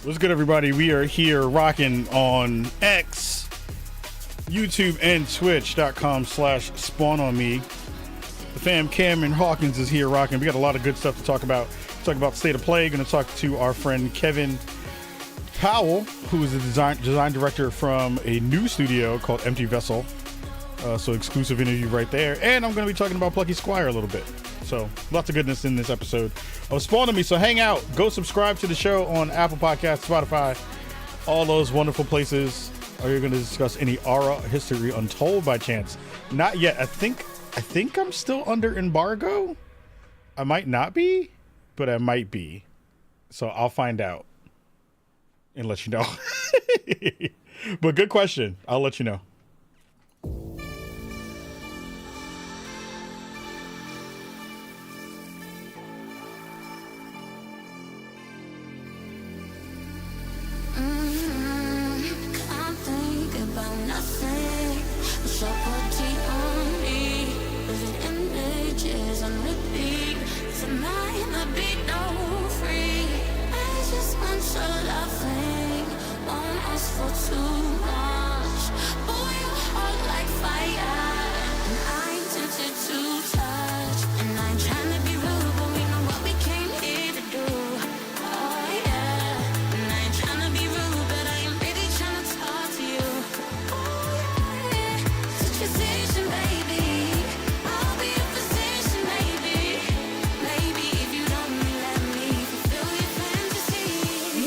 What's good, everybody? We are here rocking on X, YouTube, and Twitch.com/spawn on me. The fam Cameron Hawkins is here rocking. We got a lot of good stuff to talk about. Talk about State of Play. Going to talk to our friend Kevin Powell, who is the design director from a new studio called Empty Vessel. So exclusive interview right there. And I'm going to be talking about Plucky Squire a little bit. So lots of goodness in this episode of Spawn on Me. So hang out, go subscribe to the show on Apple Podcasts, Spotify, all those wonderful places. Are you going to discuss any Aura history untold by chance? Not yet. I think I'm still under embargo. I might not be, but I might be. So I'll find out and let you know. But good question. I'll let you know.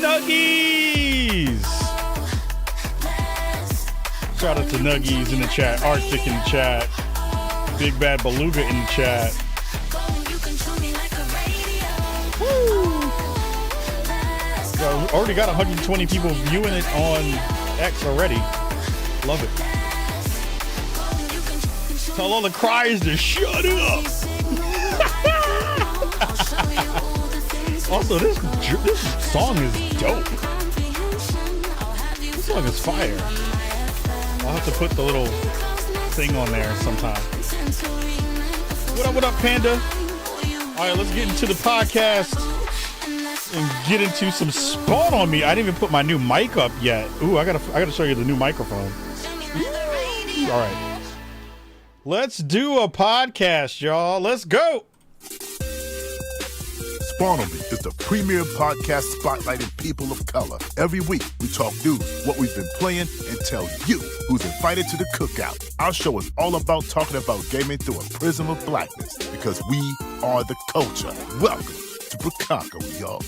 Nuggies! Shout out to Nuggies in the chat, Arctic in the chat, Big Bad Beluga in the chat. Woo! Yo, already got 120 people viewing it on X already. Love it. Tell all the cries to shut up. Also, this song is dope. This song is fire. I'll have to put the little thing on there sometime. What up, Panda? All right, let's get into the podcast and get into some Spawn on Me. I didn't even put my new mic up yet. Ooh, I gotta show you the new microphone. All right, let's do a podcast, y'all. Let's go. Spawn on Me is the premier podcast spotlighting people of color. Every week, we talk news, what we've been playing, and tell you who's invited to the cookout. Our show is all about talking about gaming through a prism of blackness, because we are the culture. Welcome to Chicago, y'all.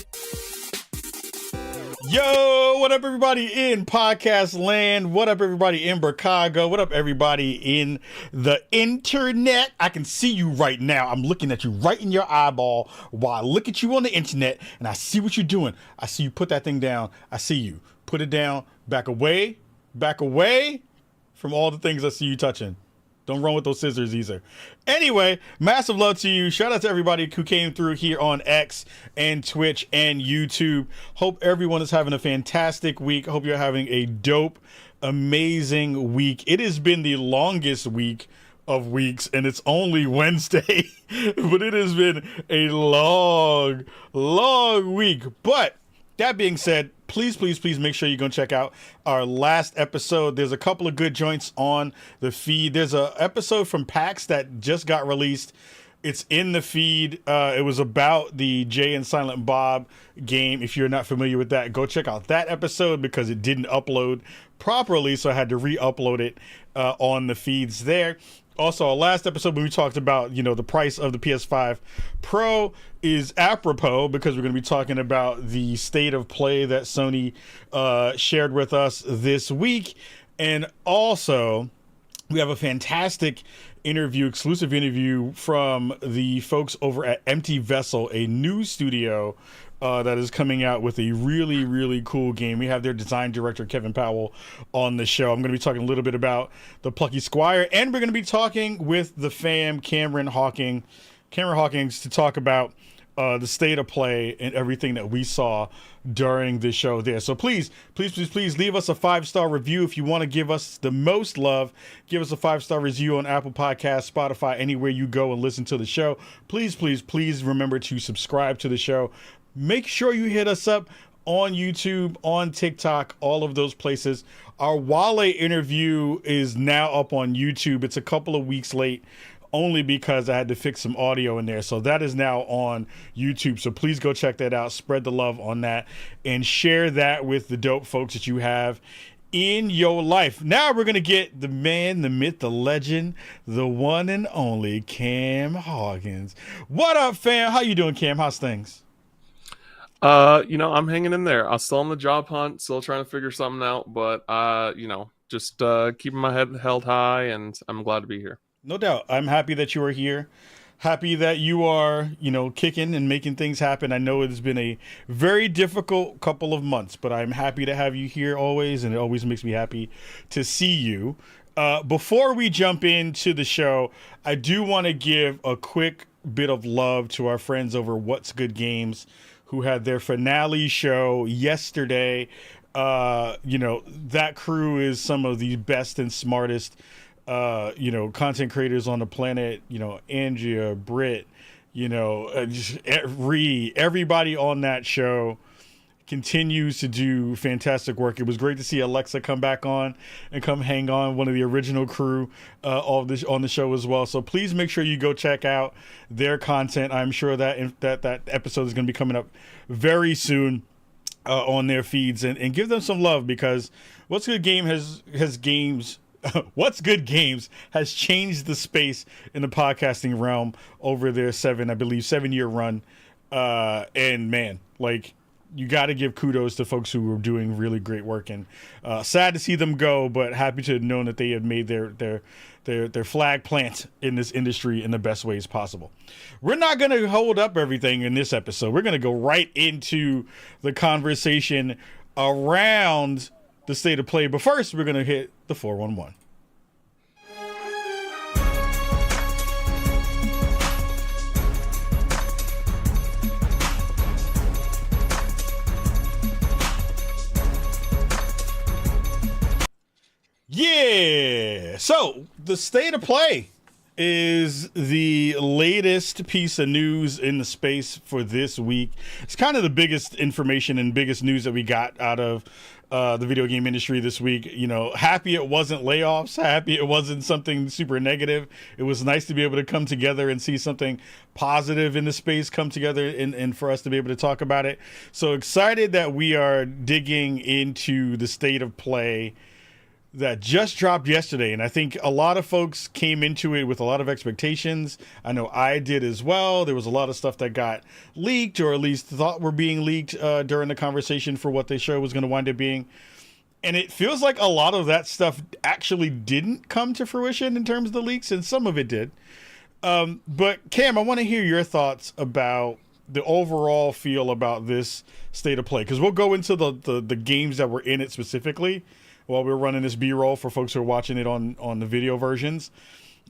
Yo, what up, everybody in podcast land? What up, everybody in Chicago? What up, everybody in the internet? I can see you right now. I'm looking at you right in your eyeball while I look at you on the internet, and I see what you're doing. I see you put that thing down. I see you. Put it down. Back away from all the things I see you touching. Don't run with those scissors either. Anyway, massive love to you. Shout out to everybody who came through here on X and Twitch and YouTube. Hope everyone is having a fantastic week. Hope you're having a dope, amazing week. It has been the longest week of weeks, and it's only Wednesday, but it has been a long week. But that being said, please make sure you go check out our last episode. There's a couple of good joints on the feed. There's an episode from PAX that just got released. It's in the feed. It was about the Jay and Silent Bob game. If you're not familiar with that, go check out that episode because it didn't upload properly, so I had to re-upload it on the feeds there. Also, our last episode when we talked about, the price of the PS5 Pro is apropos because we're going to be talking about the state of play that Sony shared with us this week. And also, we have a fantastic exclusive interview from the folks over at Empty Vessel, a new studio that is coming out with a really, really cool game. We have their design director, Kevin Powell, on the show. I'm going to be talking a little bit about the Plucky Squire, and we're going to be talking with the fam, Cameron Hawkins, to talk about the state of play and everything that we saw during the show there. So please leave us a 5-star review. If you want to give us the most love, give us a 5-star review on Apple Podcasts, Spotify, anywhere you go and listen to the show. Please remember to subscribe to the show. Make sure you hit us up on YouTube, on TikTok, all of those places. Our Wale interview is now up on YouTube. It's a couple of weeks late, only because I had to fix some audio in there. So that is now on YouTube. So please go check that out. Spread the love on that and share that with the dope folks that you have in your life. Now we're going to get the man, the myth, the legend, the one and only Cam Hawkins. What up, fam? How you doing, Cam? How's things? I'm hanging in there. I'm still on the job hunt, still trying to figure something out, but just keeping my head held high, and I'm glad to be here. No doubt. I'm happy that you are here. Happy that you are, kicking and making things happen. I know it's been a very difficult couple of months, but I'm happy to have you here always, and it always makes me happy to see you. Before we jump into the show, I do want to give a quick bit of love to our friends over What's Good Games, who had their finale show yesterday. That crew is some of the best and smartest content creators on the planet. Andrea, Britt, just everybody on that show continues to do fantastic work. It was great to see Alexa come back on and come hang on, one of the original crew on the show as well. So please make sure you go check out their content. I'm sure that that episode is going to be coming up very soon on their feeds, and give them some love, because What's Good Game has games. What's Good Games has changed the space in the podcasting realm over their 7-year run. And man, you got to give kudos to folks who are doing really great work, and sad to see them go, but happy to know that they have made their flag plant in this industry in the best ways possible. We're not going to hold up everything in this episode. We're going to go right into the conversation around the state of play. But first, we're going to hit the 411. Yeah. So the state of play is the latest piece of news in the space for this week. It's kind of the biggest information and biggest news that we got out of the video game industry this week. Happy it wasn't layoffs, happy it wasn't something super negative. It was nice to be able to come together and see something positive in the space come together, and for us to be able to talk about it. So excited that we are digging into the state of play that just dropped yesterday. And I think a lot of folks came into it with a lot of expectations. I know I did as well. There was a lot of stuff that got leaked, or at least thought were being leaked during the conversation for what the show was going to wind up being. And it feels like a lot of that stuff actually didn't come to fruition in terms of the leaks, and some of it did. But Cam, I want to hear your thoughts about the overall feel about this state of play, because we'll go into the games that were in it specifically while we're running this B-roll for folks who are watching it on the video versions.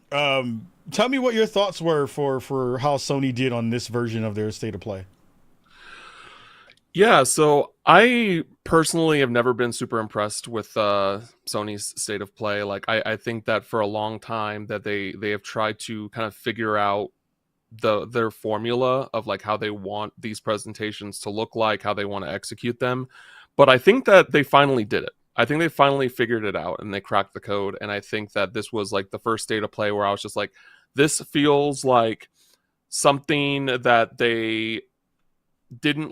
Tell me what your thoughts were for how Sony did on this version of their state of play. Yeah, so I personally have never been super impressed with Sony's state of play. I think that for a long time that they have tried to kind of figure out their formula of how they want these presentations to look like, how they want to execute them. But I think that they finally did it. I think they finally figured it out and they cracked the code. And I think that this was the first state of play where I was just this feels like something that they didn't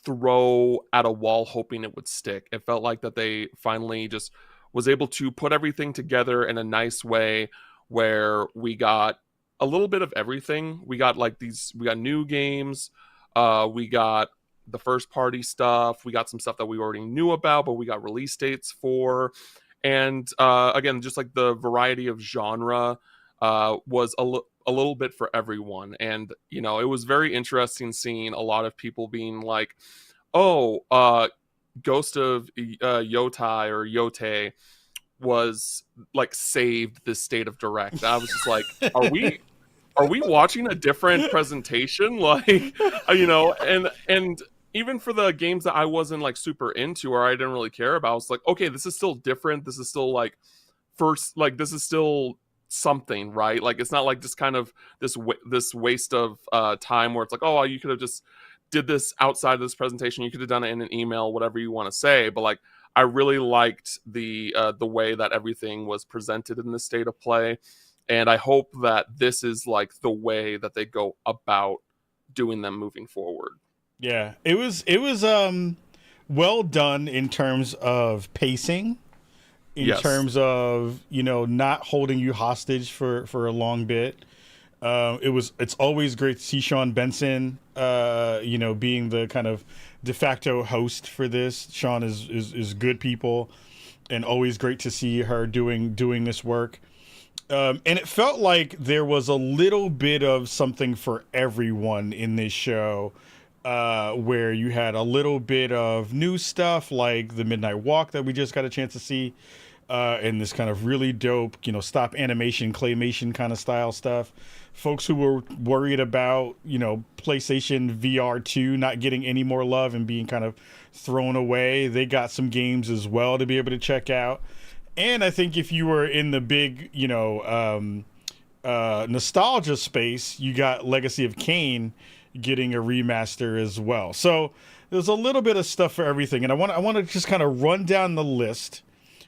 throw at a wall hoping it would stick. It felt like that they finally just was able to put everything together in a nice way where we got a little bit of everything. We got we got new games. We got the first party stuff. We got some stuff that we already knew about, but we got release dates for. And again, just the variety of genre was a little bit for everyone. And, it was very interesting seeing a lot of people being Ghost of Yotai or Yote was saved this state of direct. I was just are we watching a different presentation? And even for the games that I wasn't super into or I didn't really care about, I was okay, this is still different. This is still this is still something, right? It's not just kind of this waste of time where it's you could have just did this outside of this presentation. You could have done it in an email, whatever you want to say. But like, I really liked the way that everything was presented in the state of play. And I hope that this is like the way that they go about doing them moving forward. Yeah, it was well done in terms of pacing, in terms of, you know, not holding you hostage for a long bit. It's always great to see Sean Benson, you know, being the kind of de facto host for this. Sean is good people, and always great to see her doing this work. And it felt like there was a little bit of something for everyone in this show, where you had a little bit of new stuff like the Midnight Walk that we just got a chance to see, and this kind of really dope, you know, stop animation, claymation kind of style stuff. Folks who were worried about, you know, PlayStation VR 2 not getting any more love and being kind of thrown away, they got some games as well to be able to check out. And I think if you were in the big, you know, nostalgia space, you got Legacy of Kain getting a remaster as well. So there's a little bit of stuff for everything. And I want to just kind of run down the list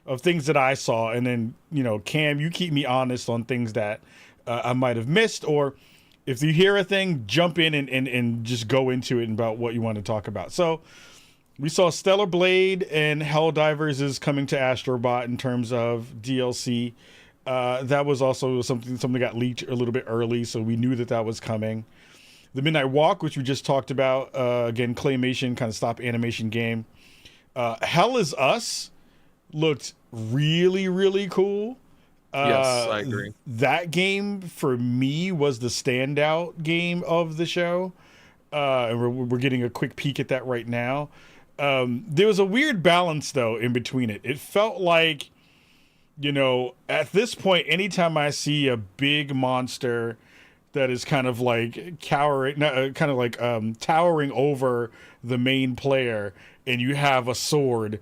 of things that I saw. And then, you know, Cam, you keep me honest on things that I might have missed. Or if you hear a thing, jump in and just go into it about what you want to talk about. So we saw Stellar Blade and Helldivers is coming to Astrobot in terms of DLC. That was also something got leaked a little bit early, so we knew that was coming. The Midnight Walk, which we just talked about, again, claymation, kind of stop animation game. Hell Is Us looked really, really cool. Yes, I agree. That game, for me, was the standout game of the show. And we're getting a quick peek at that right now. There was a weird balance, though, in between it. It felt like, you know, at this point, anytime I see a big monster that is kind of like towering over the main player, and you have a sword,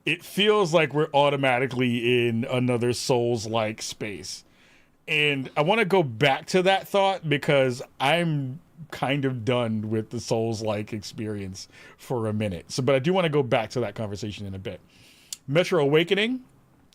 it feels like we're automatically in another Souls-like space. And I want to go back to that thought because I'm kind of done with the Souls-like experience for a minute. But I do want to go back to that conversation in a bit. Metro Awakening,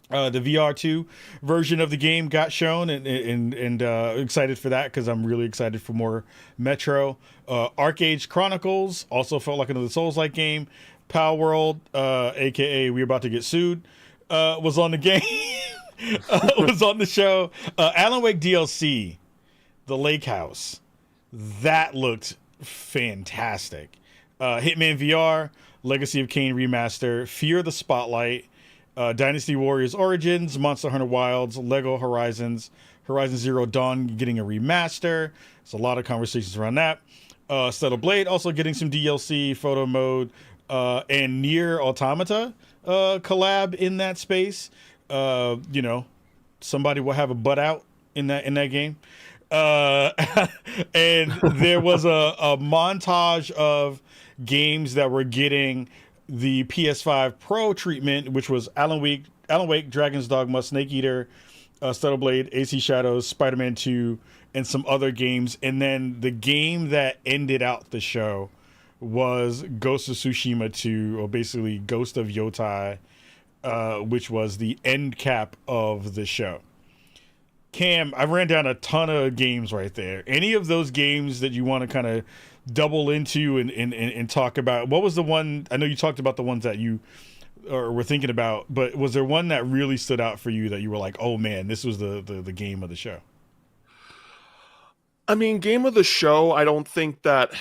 the VR2 version of the game got shown, and excited for that because I'm really excited for more Metro. Arcade Chronicles also felt like another Souls-like game. Power World, aka We're About to Get Sued, was on the game. Was on the show. Alan Wake DLC, The Lake House. That looked fantastic. Hitman VR, Legacy of Kain Remaster, Fear the Spotlight, Dynasty Warriors Origins, Monster Hunter Wilds, Lego Horizons, Horizon Zero Dawn getting a remaster. There's a lot of conversations around that. Stellar Blade also getting some DLC, photo mode, and Nier Automata collab in that space. You know, somebody will have a butt out in that game. And there was a montage of games that were getting the PS5 Pro treatment, which was Alan Wake, Dragon's Dogma, Snake Eater, Stellar Blade, AC Shadows, Spider-Man 2, and some other games. And then the game that ended out the show was Ghost of Tsushima 2, or basically Ghost of Yotai, which was the end cap of the show. Cam, I ran down a ton of games right there. Any of those games that you want to kind of double into and talk about? What was the one? I know you talked about the ones that you were thinking about, but was there one that really stood out for you that you were like, oh man, this was the game of the show? I mean, game of the show, I don't think that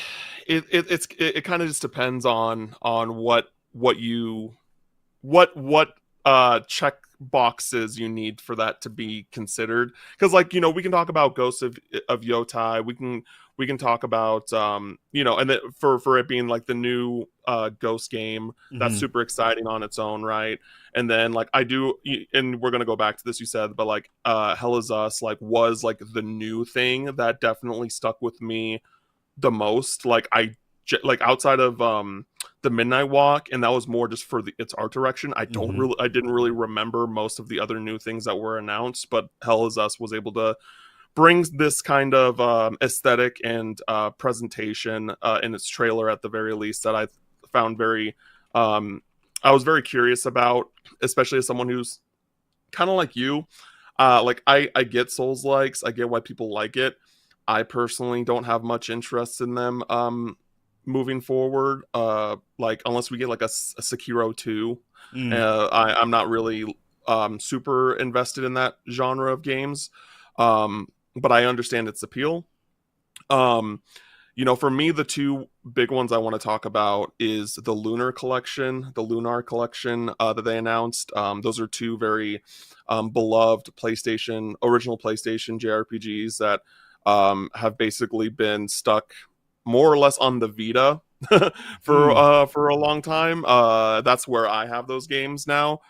it kind of just depends on what check boxes you need for that to be considered. Because, like, you know, we can talk about Ghosts of Yotai, we can talk about you know, and for it being like the new Ghost game, that's super exciting on its own, right? And then, like, I do, and we're gonna go back to this, you said, but like Hell Is Us was like the new thing that definitely stuck with me the most. Like, outside of the Midnight Walk, and that was more just for its art direction. I didn't really remember most of the other new things that were announced, but Hell Is Us was able to brings this kind of aesthetic and presentation in its trailer at the very least that I found very I was very curious about, especially as someone who's kind of like you. Like I get Souls likes, I get why people like it. I personally don't have much interest in them moving forward. Like unless we get like a Sekiro 2, I'm not really super invested in that genre of games. But I understand its appeal. You know, for me, the two big ones I want to talk about is the Lunar Collection, that they announced. Those are two very beloved original PlayStation JRPGs that have basically been stuck more or less on the Vita for a long time. That's where I have those games now.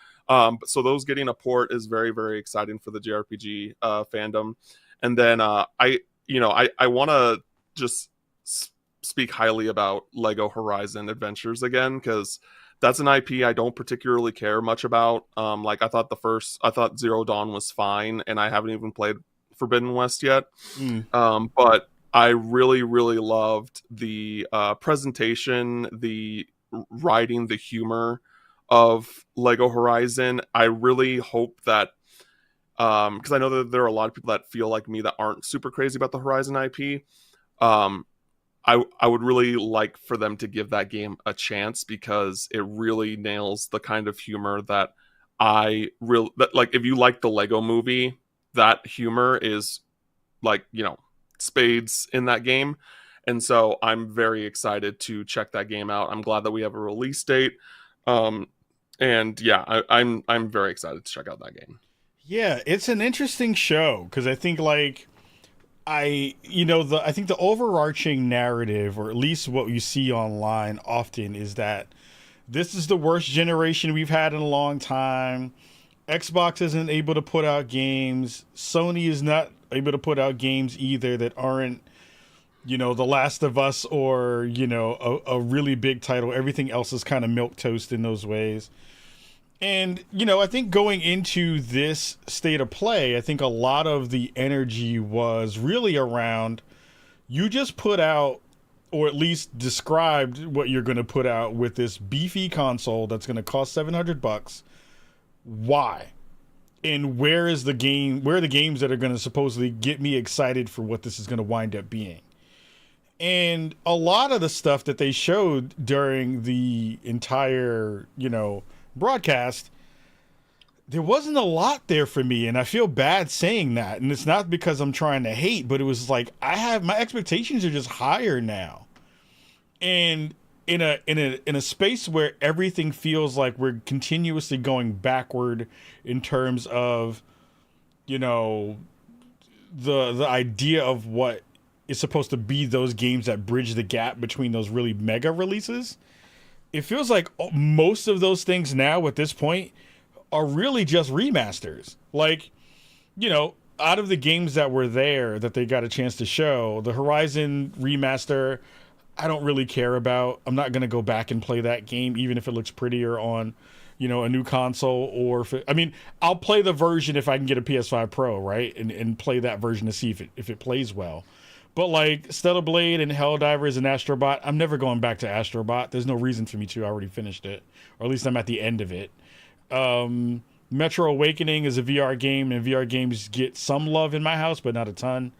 So those getting a port is very, very exciting for the JRPG fandom. And then I want to just speak highly about Lego Horizon Adventures again, because that's an IP I don't particularly care much about. Like I thought Zero Dawn was fine, and I haven't even played Forbidden West yet. But I really, really loved the presentation, the writing, the humor of Lego Horizon. I really hope that, because I know that there are a lot of people that feel like me that aren't super crazy about the Horizon IP. I would really like for them to give that game a chance, because it really nails the kind of humor that like if you like the Lego movie, that humor is like, you know, spades in that game. And so I'm very excited to check that game out. I'm glad that we have a release date. And yeah, I'm very excited to check out that game. Yeah, it's an interesting show, because I think like I think the overarching narrative, or at least what you see online often, is that this is the worst generation we've had in a long time. Xbox isn't able to put out games. Sony is not able to put out games either that aren't, The Last of Us or, a really big title. Everything else is kind of milquetoast in those ways. And, I think going into this state of play, I think a lot of the energy was really around, you just put out, or at least described what you're going to put out with this beefy console that's going to cost $700. Why? And where are the games that are going to supposedly get me excited for what this is going to wind up being? And a lot of the stuff that they showed during the entire, broadcast, there wasn't a lot there for me, and I feel bad saying that. And it's not because I'm trying to hate, but it was like my expectations are just higher now. And in a space where everything feels like we're continuously going backward in terms of, the idea of what is supposed to be those games that bridge the gap between those really mega releases. It feels like most of those things now at this point are really just remasters. Like, out of the games that were there that they got a chance to show, the Horizon remaster, I don't really care about. I'm not going to go back and play that game, even if it looks prettier on, a new console. Or I'll play the version if I can get a PS5 Pro, right? And play that version to see if it plays well. But like Stellar Blade and Helldivers and Astrobot, I'm never going back to Astrobot. There's no reason for me to. I already finished it. Or at least I'm at the end of it. Metro Awakening is a VR game, and VR games get some love in my house, but not a ton.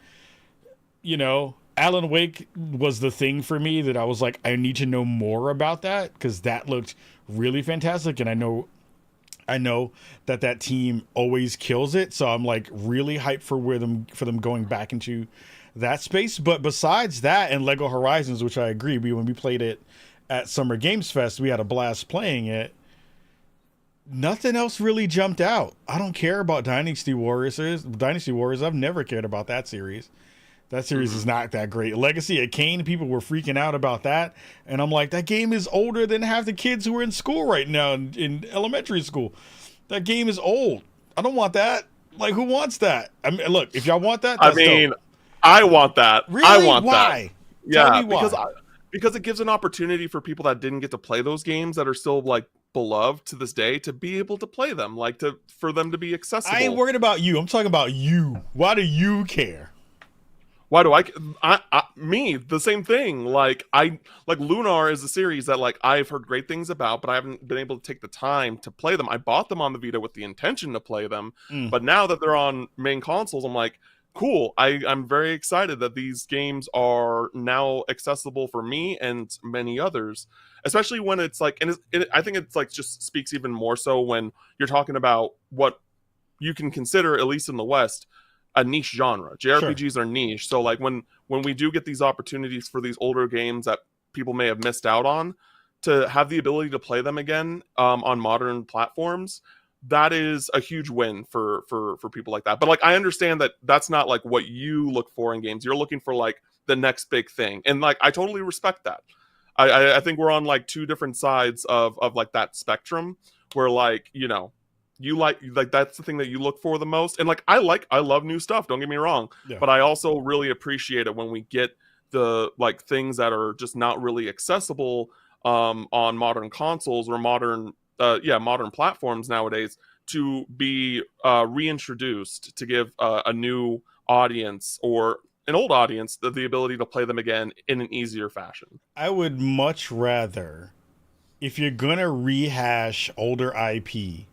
Alan Wake was the thing for me that I was like, I need to know more about that, because that looked really fantastic, and I know that team always kills it. So I'm like really hyped for them going back into that space. But besides that and Lego Horizons, which I agree, when we played it at Summer Games Fest, we had a blast playing it. Nothing else really jumped out. I don't care about Dynasty Warriors. I've never cared about that series. That series is not that great. Legacy of Kain, people were freaking out about that. And I'm like, that game is older than half the kids who are in school right now, in elementary school. That game is old. I don't want that. Like, who wants that? I mean, look, if y'all want that, that's dope. I want that. Really? I want Why? that. Yeah, Tell me why. because it gives an opportunity for people that didn't get to play those games that are still like beloved to this day to be able to play them, for them to be accessible. I ain't worried about you. I'm talking about you. Why do you care? Why do me the same thing? Like Lunar is a series that like I've heard great things about, but I haven't been able to take the time to play them. I bought them on the Vita with the intention to play them, but now that they're on main consoles, I'm like, cool. I'm very excited that these games are now accessible for me and many others, especially when it's like, and I think it's like just speaks even more so when you're talking about what you can consider, at least in the West, a niche genre. JRPGs are niche. So like when we do get these opportunities for these older games that people may have missed out on, to have the ability to play them again on modern platforms, that is a huge win for people like that. But like I understand that that's not like what you look for in games. You're looking for like the next big thing. And like I totally respect that. I think we're on like two different sides of like that spectrum where like, you know, you like that's the thing that you look for the most. And like I love new stuff, don't get me wrong, but I also really appreciate it when we get the like things that are just not really accessible on modern consoles or modern platforms nowadays to be reintroduced, to give a new audience or an old audience the ability to play them again in an easier fashion. I would much rather, if you're gonna rehash older IP,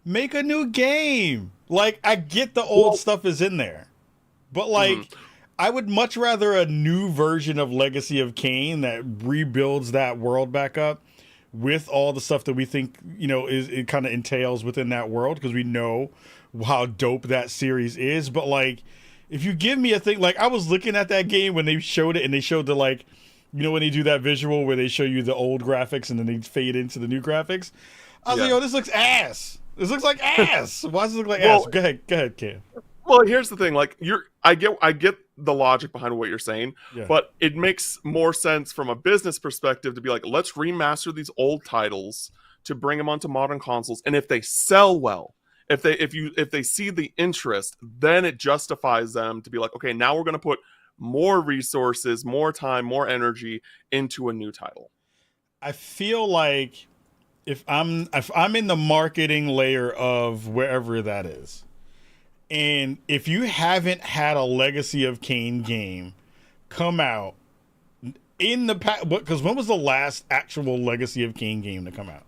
make a new game. Like, I get the old stuff is in there, but like, I would much rather a new version of Legacy of Kain that rebuilds that world back up with all the stuff that we think, you know, it kind of entails within that world, because we know how dope that series is. But like, if you give me a thing, like I was looking at that game when they showed it, and they showed the like, you know, when they do that visual where they show you the old graphics and then they fade into the new graphics, I was like, yo, this looks ass. This looks like ass. Why does it look like ass? Go ahead, Cam. Well, here's the thing. Like, I get the logic behind what you're saying, but it makes more sense from a business perspective to be like, let's remaster these old titles to bring them onto modern consoles, and if they sell well, if they see the interest, then it justifies them to be like, okay, now we're going to put more resources, more time, more energy into a new title. I feel like if I'm in the marketing layer of wherever that is, and if you haven't had a Legacy of Kain game come out in the past, because when was the last actual Legacy of Kain game to come out?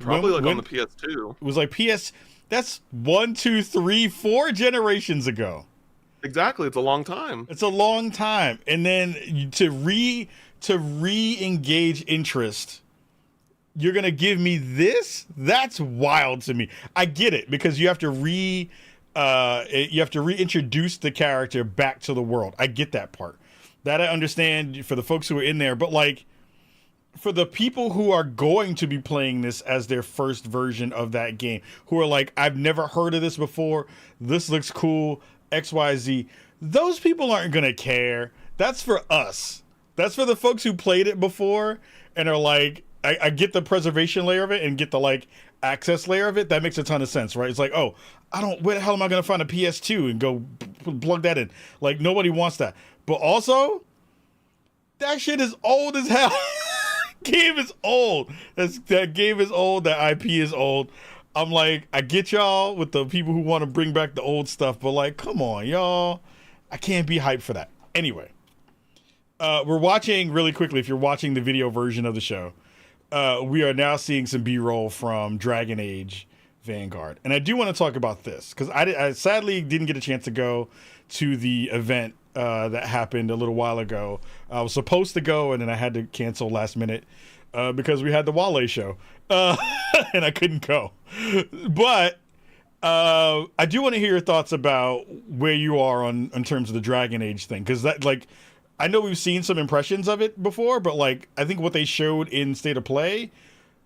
Probably on the PS2. It was like that's 1, 2, 3, 4 generations ago. Exactly, it's a long time. It's a long time, and then to re-engage interest, you're gonna give me this? That's wild to me. I get it, because you have to reintroduce the character back to the world. I get that part. That I understand for the folks who are in there, but like for the people who are going to be playing this as their first version of that game, who are like, I've never heard of this before, this looks cool, XYZ, those people aren't gonna care. That's for us. That's for the folks who played it before and are like, I get the preservation layer of it and get the like access layer of it. That makes a ton of sense, right? It's like, oh, where the hell am I going to find a PS2 and go plug that in? Like, nobody wants that. But also, that shit is old as hell. Game is old. That game is old. That IP is old. I'm like, I get y'all with the people who want to bring back the old stuff, but like, come on, y'all. I can't be hyped for that. Anyway, we're watching really quickly. If you're watching the video version of the show, we are now seeing some B-roll from Dragon Age Vanguard. And I do want to talk about this, because I sadly didn't get a chance to go to the event that happened a little while ago. I was supposed to go, and then I had to cancel last minute because we had the Wale show, and I couldn't go. But I do want to hear your thoughts about where you are in terms of the Dragon Age thing, because that, like, I know we've seen some impressions of it before, but like, I think what they showed in State of Play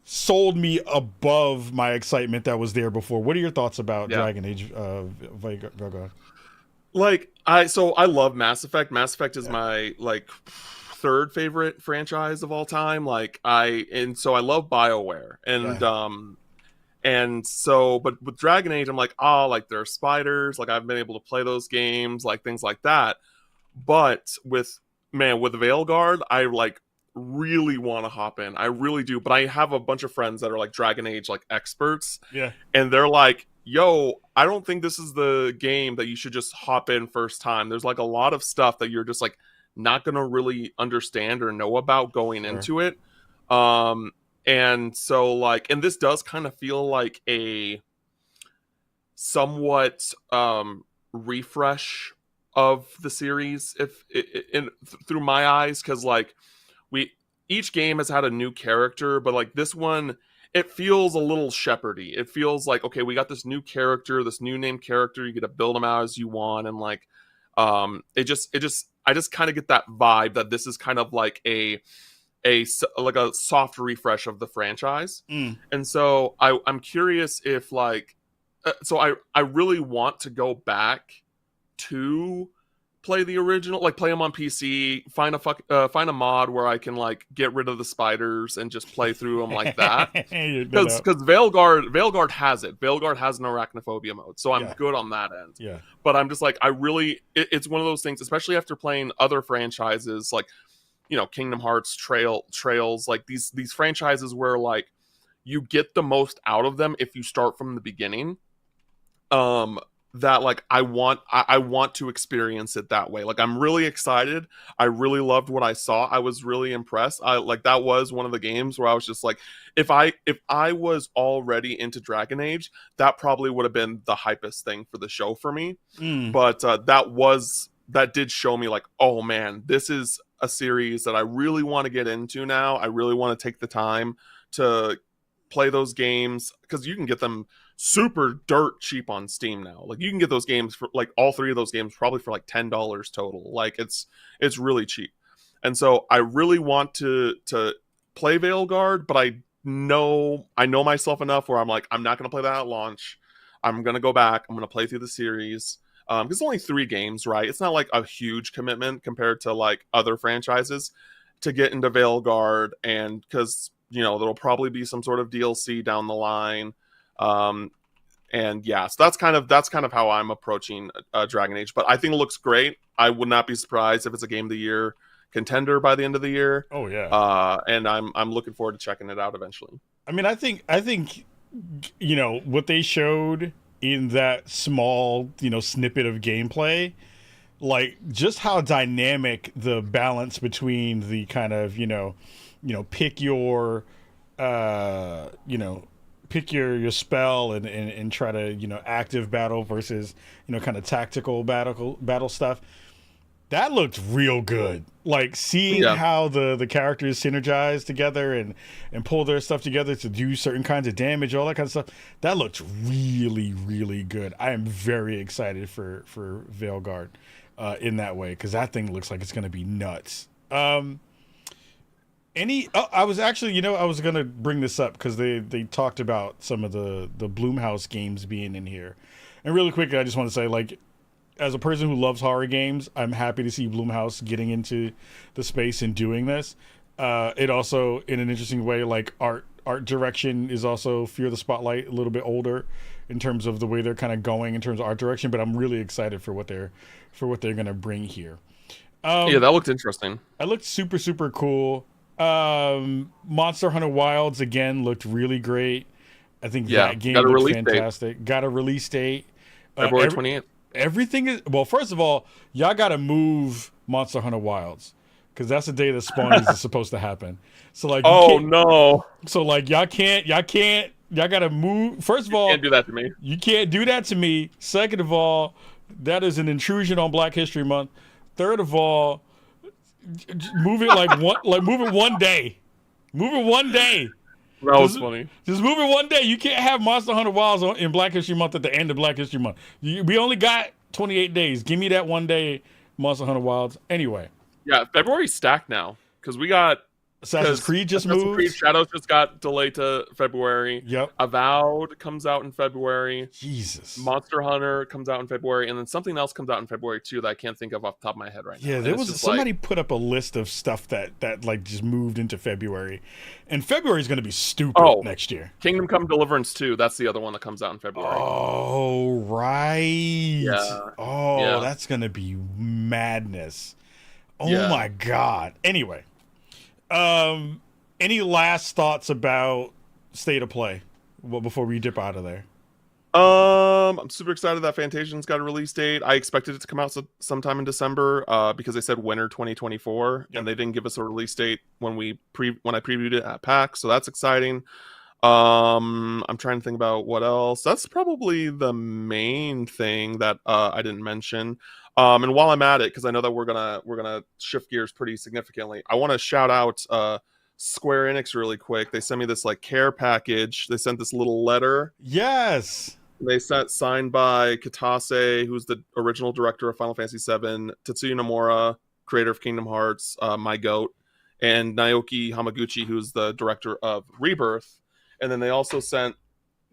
sold me above my excitement that was there before. What are your thoughts about Dragon Age Vanguard? Like, I love Mass Effect. Mass Effect is my like third favorite franchise of all time. Like, I love BioWare, but with Dragon Age, I'm like, oh, like there are spiders. Like, I've been able to play those games, like things like that. But with Veilguard, I like really want to hop in. I really do. But I have a bunch of friends that are like Dragon Age like experts. Yeah. And they're like, yo, I don't think this is the game that you should just hop in first time. There's like a lot of stuff that you're just like not gonna really understand or know about going into it. And so like, and this does kind of feel like a somewhat refresh of the series, if through my eyes, because like each game has had a new character, but like this one, it feels a little shepherdy. It feels like, okay, we got this new character, this new named character. You get to build them out as you want, and like, I just kind of get that vibe that this is kind of like a soft refresh of the franchise. And so I'm curious if like, so I really want to go back to play the original, like play them on PC, find a mod where I can like get rid of the spiders and just play through them like that. Because Veilguard has it. Veilguard has an arachnophobia mode, so I'm good on that end. Yeah. But I'm just like, it's one of those things, especially after playing other franchises like, you know, Kingdom Hearts, Trails, like these franchises where like you get the most out of them if you start from the beginning. That like I want to experience it that way. Like I'm really excited. I really loved what I saw. I was really impressed. That was one of the games where I was just like, if I was already into Dragon Age, that probably would have been the hypest thing for the show for me. But that did show me like, oh man, this is a series that I really want to get into now. I really want to take the time to play those games, because you can get them super dirt cheap on Steam now. Like you can get those games for like all three of those games probably for like $10 total. Like it's really cheap. And so I really want to play Veilguard, but I know myself enough where I'm like, I'm not going to play that at launch. I'm going to go back. I'm going to play through the series. Because it's only 3 games, right? It's not like a huge commitment compared to like other franchises to get into Veilguard, and because, you know, there'll probably be some sort of DLC down the line. And yeah, so that's kind of how I'm approaching Dragon Age. But I think it looks great. I would not be surprised if it's a Game of the Year contender by the end of the year. Oh yeah. And I'm looking forward to checking it out eventually. I mean, I think you know what they showed in that small, you know, snippet of gameplay, like just how dynamic the balance between the kind of, you know, pick your spell and try to, you know, active battle versus, you know, kind of tactical battle stuff. That looked real good. Like seeing how the characters synergize together and pull their stuff together to do certain kinds of damage, all that kind of stuff. That looked really, really good. I am very excited for Veilguard in that way, because that thing looks like it's going to be nuts. I was actually, you know, I was going to bring this up because they talked about some of the Blumhouse games being in here. And really quickly, I just want to say, like, as a person who loves horror games, I'm happy to see Blumhouse getting into the space and doing this. It also, in an interesting way, like art direction is also Fear the Spotlight, a little bit older in terms of the way they're kind of going in terms of art direction. But I'm really excited for what they're going to bring here. Yeah, that looked interesting. It looked super, super cool. Monster Hunter Wilds again looked really great. I think that game looked fantastic. Got a release date. February 28th. Everything is, well, first of all, y'all got to move Monster Hunter Wilds, because that's the day that spawnings is supposed to happen. So like, no. So like, y'all got to move. First of all, you can't do that to me. You can't do that to me. Second of all, that is an intrusion on Black History Month. Third of all, move it move it one day. Move it one day. That was funny. Just move it one day. You can't have Monster Hunter Wilds in Black History Month at the end of Black History Month. We only got 28 days. Give me that one day, Monster Hunter Wilds. Anyway. Yeah, February's stacked now, because we got Assassin's Creed just moved. Assassin's Creed Shadows just got delayed to February. Yep. Avowed comes out in February. Jesus. Monster Hunter comes out in February, and then something else comes out in February too that I can't think of off the top of my head right now. Yeah, there was somebody put up a list of stuff that like just moved into February, and February is going to be stupid next year. Kingdom Come Deliverance 2, that's the other one that comes out in February. Oh right. Yeah. Oh, that's going to be madness. Oh my God. Anyway. Any last thoughts about State of Play before we dip out of there? I'm super excited that Fantasia's got a release date. I expected it to come out sometime in December, because they said winter 2024, Yep. and they didn't give us a release date when I previewed it at PAX, so that's exciting. I'm trying to think about what else. That's probably the main thing that I didn't mention. And while I'm at it, because I know that we're gonna shift gears pretty significantly, I want to shout out Square Enix really quick. They sent me this like care package. They sent this little letter. Yes. They sent signed by Kitase, who's the original director of Final Fantasy VII, Tetsuya Nomura, creator of Kingdom Hearts, my goat, and Naoki Hamaguchi, who's the director of Rebirth. And then they also sent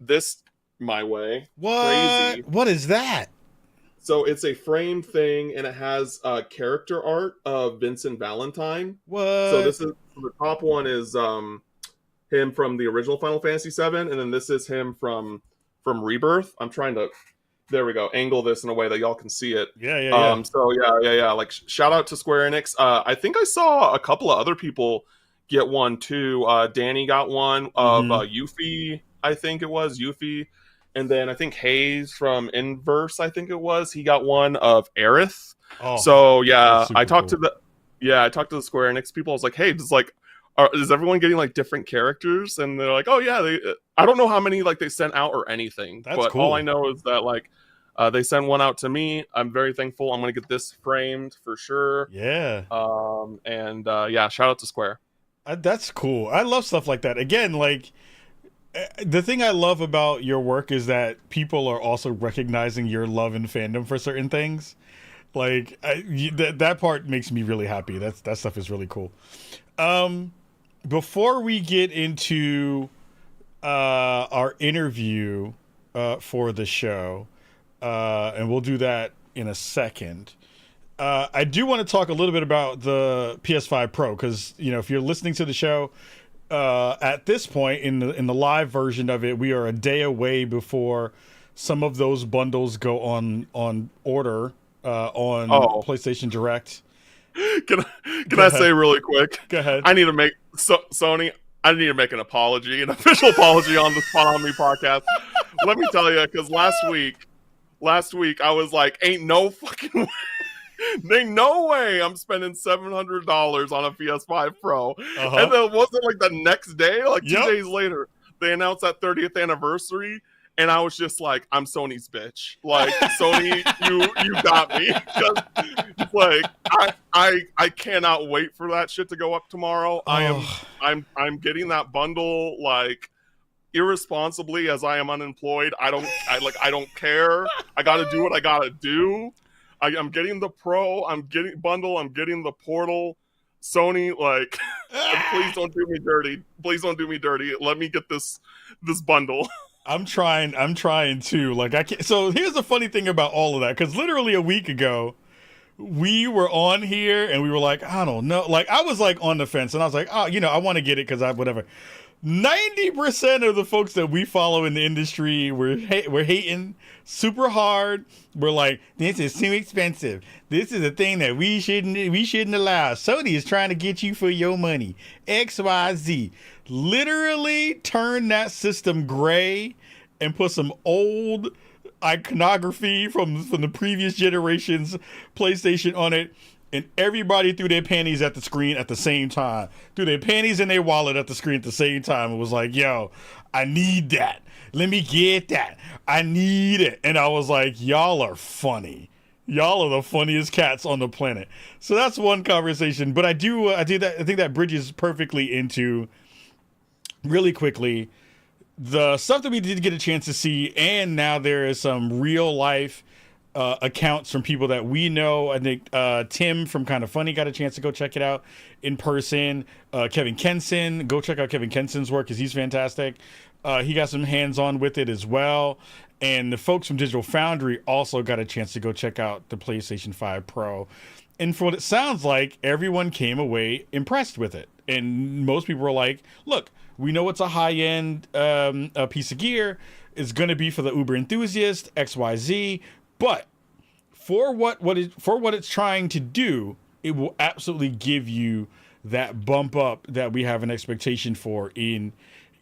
this my way. What? Crazy. What is that? So it's a framed thing, and it has character art of Vincent Valentine. What? So the top one is him from the original Final Fantasy VII, and then this is him from Rebirth. I'm trying to, there we go, angle this in a way that y'all can see it. Yeah. So yeah. Like, shout out to Square Enix. I think I saw a couple of other people get one too. Danny got one of Yuffie, I think it was Yuffie, and then I think Hayes from Inverse, I think it was, he got one of Aerith. Oh, so yeah, I talked cool. I talked to the Square Enix people. I was like, hey, is everyone getting like different characters? And they're like, oh yeah, I don't know how many like they sent out or anything. That's but cool. All I know is that like they sent one out to me. I'm very thankful. I'm gonna get this framed for sure. Yeah. Yeah, shout out to Square. That's cool. I love stuff like that. Again, like the thing I love about your work is that people are also recognizing your love and fandom for certain things. Like that part makes me really happy. That stuff is really cool. Before we get into our interview for the show, and we'll do that in a second, I do want to talk a little bit about the PS5 Pro, because if you're listening to the show at this point in the live version of it, we are a day away before some of those bundles go on order on PlayStation Direct. Can I say really quick? Go ahead. I need to make Sony. I need to make an apology, an official apology on the Spot On Me podcast. Let me tell you, because last week I was like, ain't no fucking way. Ain't no way I'm spending $700 on a PS5 Pro. And then it wasn't like the next day, like 2 days later, they announced that 30th anniversary. And I was just like, I'm Sony's bitch. Like, Sony, you got me. Like, I cannot wait for that shit to go up tomorrow. I'm getting that bundle like irresponsibly, as I am unemployed. I don't care. I gotta do what I gotta do. I'm getting the Pro. I'm getting bundle. I'm getting the Portal. Sony, like, please don't do me dirty. Please don't do me dirty. Let me get this bundle. I'm trying to. Like, I can't. So here's the funny thing about all of that, because literally a week ago, we were on here and we were like, I don't know. Like, I was like on the fence, and I was like, oh, I want to get it because whatever. 90% of the folks that we follow in the industry we're hating super hard. We're like, this is too expensive. This is a thing that we shouldn't allow. Sony is trying to get you for your money. XYZ. Literally turn that system gray and put some old iconography from the previous generation's PlayStation on it. And everybody threw their panties at the screen at the same time. Threw their panties in their wallet at the screen at the same time. It was like, yo, I need that. Let me get that. I need it. And I was like, y'all are funny. Y'all are the funniest cats on the planet. So that's one conversation. But I think that bridges perfectly into, really quickly, the stuff that we did get a chance to see. And now there is some real life accounts from people that we know. I think Tim from Kind of Funny got a chance to go check it out in person. Kevin Kenson, go check out Kevin Kenson's work because he's fantastic. He got some hands-on with it as well. And the folks from Digital Foundry also got a chance to go check out the PlayStation 5 Pro. And for what it sounds like, everyone came away impressed with it. And most people were like, look, we know it's a high-end piece of gear. It's going to be for the uber enthusiast, XYZ. But for what it's trying to do, it will absolutely give you that bump up that we have an expectation for in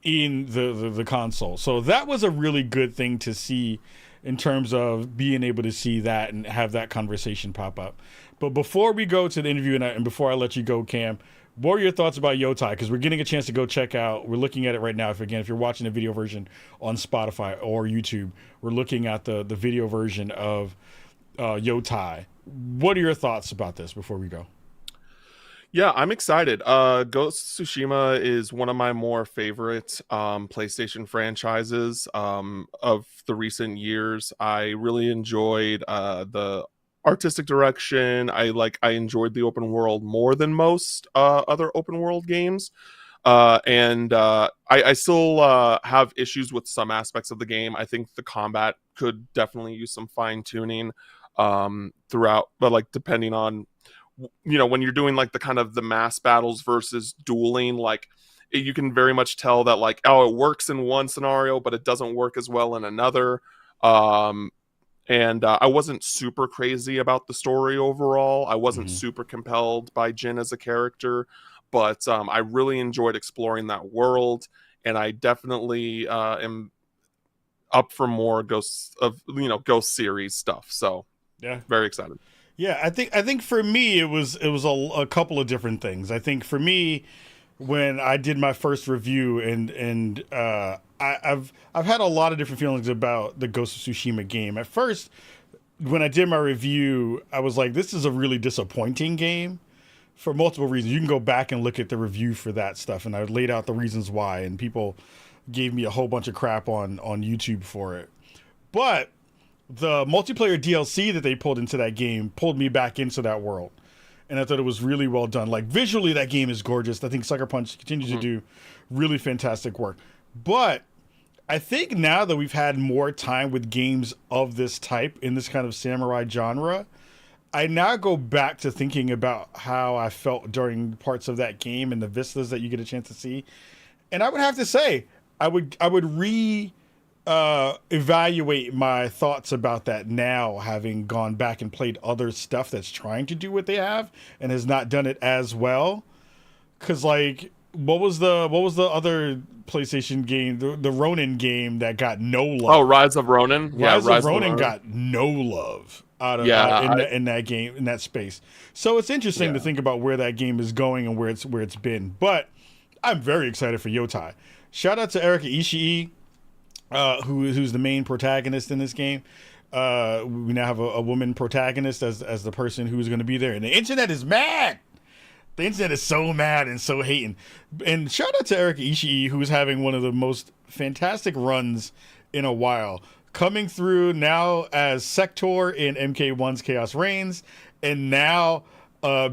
in the console. So that was a really good thing to see in terms of being able to see that and have that conversation pop up. But before we go to the interview and before I let you go, Cam, what are your thoughts about Yotai? Because we're getting a chance to go check out. We're looking at it right now. If you're watching the video version on Spotify or YouTube, we're looking at the video version of Yotai. What are your thoughts about this before we go? Yeah, I'm excited. Ghost of Tsushima is one of my more favorite PlayStation franchises of the recent years. I really enjoyed the artistic direction. I enjoyed the open world more than most other open world games. And I still have issues with some aspects of the game. I think the combat could definitely use some fine tuning throughout, but like depending on, you know, when you're doing like the kind of the mass battles versus dueling, like you can very much tell that like, oh, it works in one scenario, but it doesn't work as well in another. And I wasn't super crazy about the story overall. I wasn't super compelled by Jin as a character, but I really enjoyed exploring that world, and I definitely am up for more Ghost series stuff. So yeah, very excited. Yeah, I think for me it was a couple of different things. I think for me, when I did my first review, and I've had a lot of different feelings about the Ghost of Tsushima game. At first, when I did my review, I was like, this is a really disappointing game for multiple reasons. You can go back and look at the review for that stuff, and I laid out the reasons why, and people gave me a whole bunch of crap on YouTube for it. But the multiplayer DLC that they pulled into that game pulled me back into that world. And I thought it was really well done. Like, visually, that game is gorgeous. I think Sucker Punch continues to do really fantastic work. But I think now that we've had more time with games of this type in this kind of samurai genre, I now go back to thinking about how I felt during parts of that game and the vistas that you get a chance to see. And I would have to say, I would evaluate my thoughts about that now, having gone back and played other stuff that's trying to do what they have and has not done it as well. Because like, what was the other PlayStation game, the Ronin game that got no love? Oh, Rise of Ronin. Rise of Ronin got no love in that game, in that space. So it's interesting to think about where that game is going and where it's been. But I'm very excited for Yotai. Shout out to Erika Ishii, who's the main protagonist in this game. We now have a woman protagonist as the person who's going to be there, and the internet is mad. The internet is so mad and so hating. And shout out to Erika Ishii, who's having one of the most fantastic runs in a while, coming through now as Sector in MK1's Chaos Reigns, and now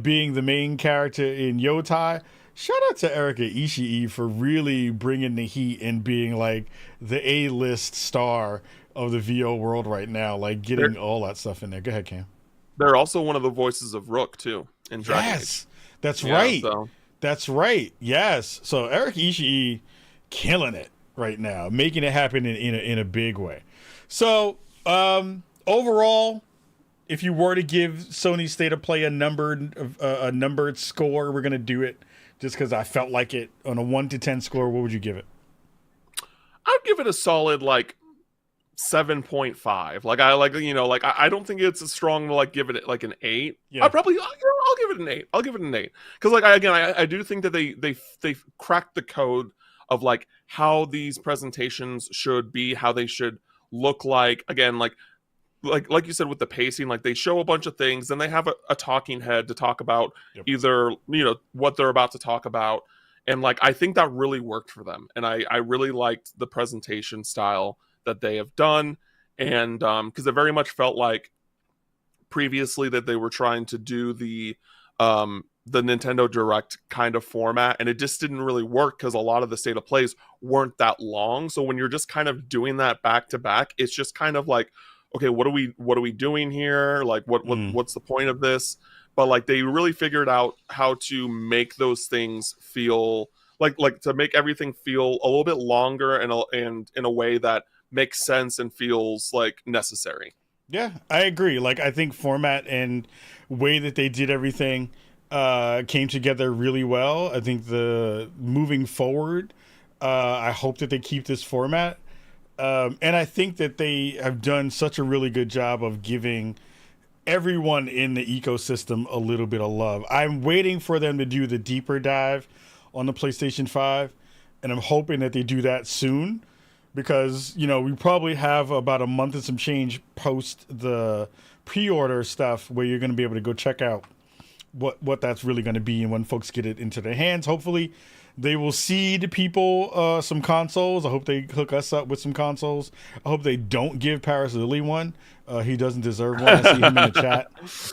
being the main character in Yotai. Shout out to Erika Ishii for really bringing the heat and being like the A-list star of the VO world right now, like getting all that stuff in there. Go ahead, Cam. They're also one of the voices of Rook too in Dragon Age. That's right. So. That's right. Yes. So Erika Ishii killing it right now, making it happen in a big way. So overall, if you were to give Sony's State of Play a numbered score, we're gonna do it. Just because I felt like it, on a 1 to 10 score, what would you give it? I'd give it a solid 7.5. I don't think it's as strong to give it like an 8. Yeah. I'll give it an 8. I'll give it an 8 because I do think that they cracked the code of how these presentations should be, how they should look like. Again, like you said with the pacing, they show a bunch of things, then they have a talking head to talk about either what they're about to talk about, and I think that really worked for them, and I really liked the presentation style that they have done, and because it very much felt like previously that they were trying to do the Nintendo Direct kind of format, and it just didn't really work because a lot of the State of Plays weren't that long. So when you're just kind of doing that back to back, it's just kind of okay, what are we doing here? What's the point of this? But they really figured out how to make those things feel to make everything feel a little bit longer and in a way that makes sense and feels necessary. Yeah, I agree. I think format and way that they did everything came together really well. I think the moving forward, I hope that they keep this format. And I think that they have done such a really good job of giving everyone in the ecosystem a little bit of love. I'm waiting for them to do the deeper dive on the PlayStation 5, and I'm hoping that they do that soon, because, you know, we probably have about a month and some change post the pre-order stuff where you're going to be able to go check out what that's really going to be, and when folks get it into their hands. Hopefully they will seed people some consoles. I hope they hook us up with some consoles. I hope they don't give Paris Lily one. He doesn't deserve one. I see him in the chat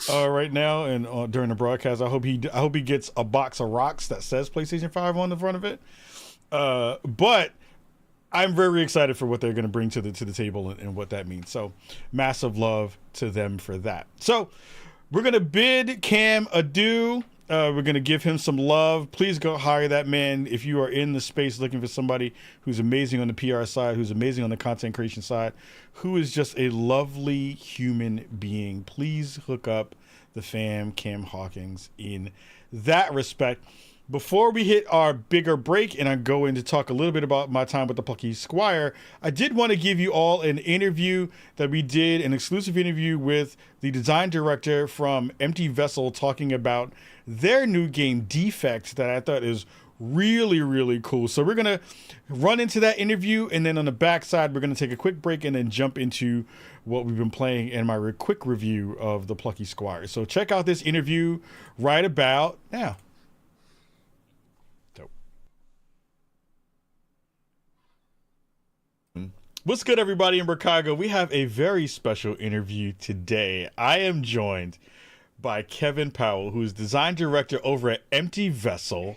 right now, and during the broadcast. I hope he gets a box of rocks that says PlayStation 5 on the front of it. But I'm very excited for what they're going to bring to the table and what that means. So massive love to them for that. So we're going to bid Cam adieu. We're going to give him some love. Please go hire that man if you are in the space looking for somebody who's amazing on the PR side, who's amazing on the content creation side, who is just a lovely human being. Please hook up the fam, Cam Hawkins, in that respect. Before we hit our bigger break and I go in to talk a little bit about my time with the Plucky Squire, I did want to give you all an interview that we did, an exclusive interview with the design director from Empty Vessel, talking about their new game Defect that I thought is really, really cool. So we're going to run into that interview, and then on the backside, we're going to take a quick break and then jump into what we've been playing and my quick review of the Plucky Squire. So check out this interview right about now. What's good, everybody in Chicago? We have a very special interview today. I am joined by Kevin Powell, who is design director over at Empty Vessel.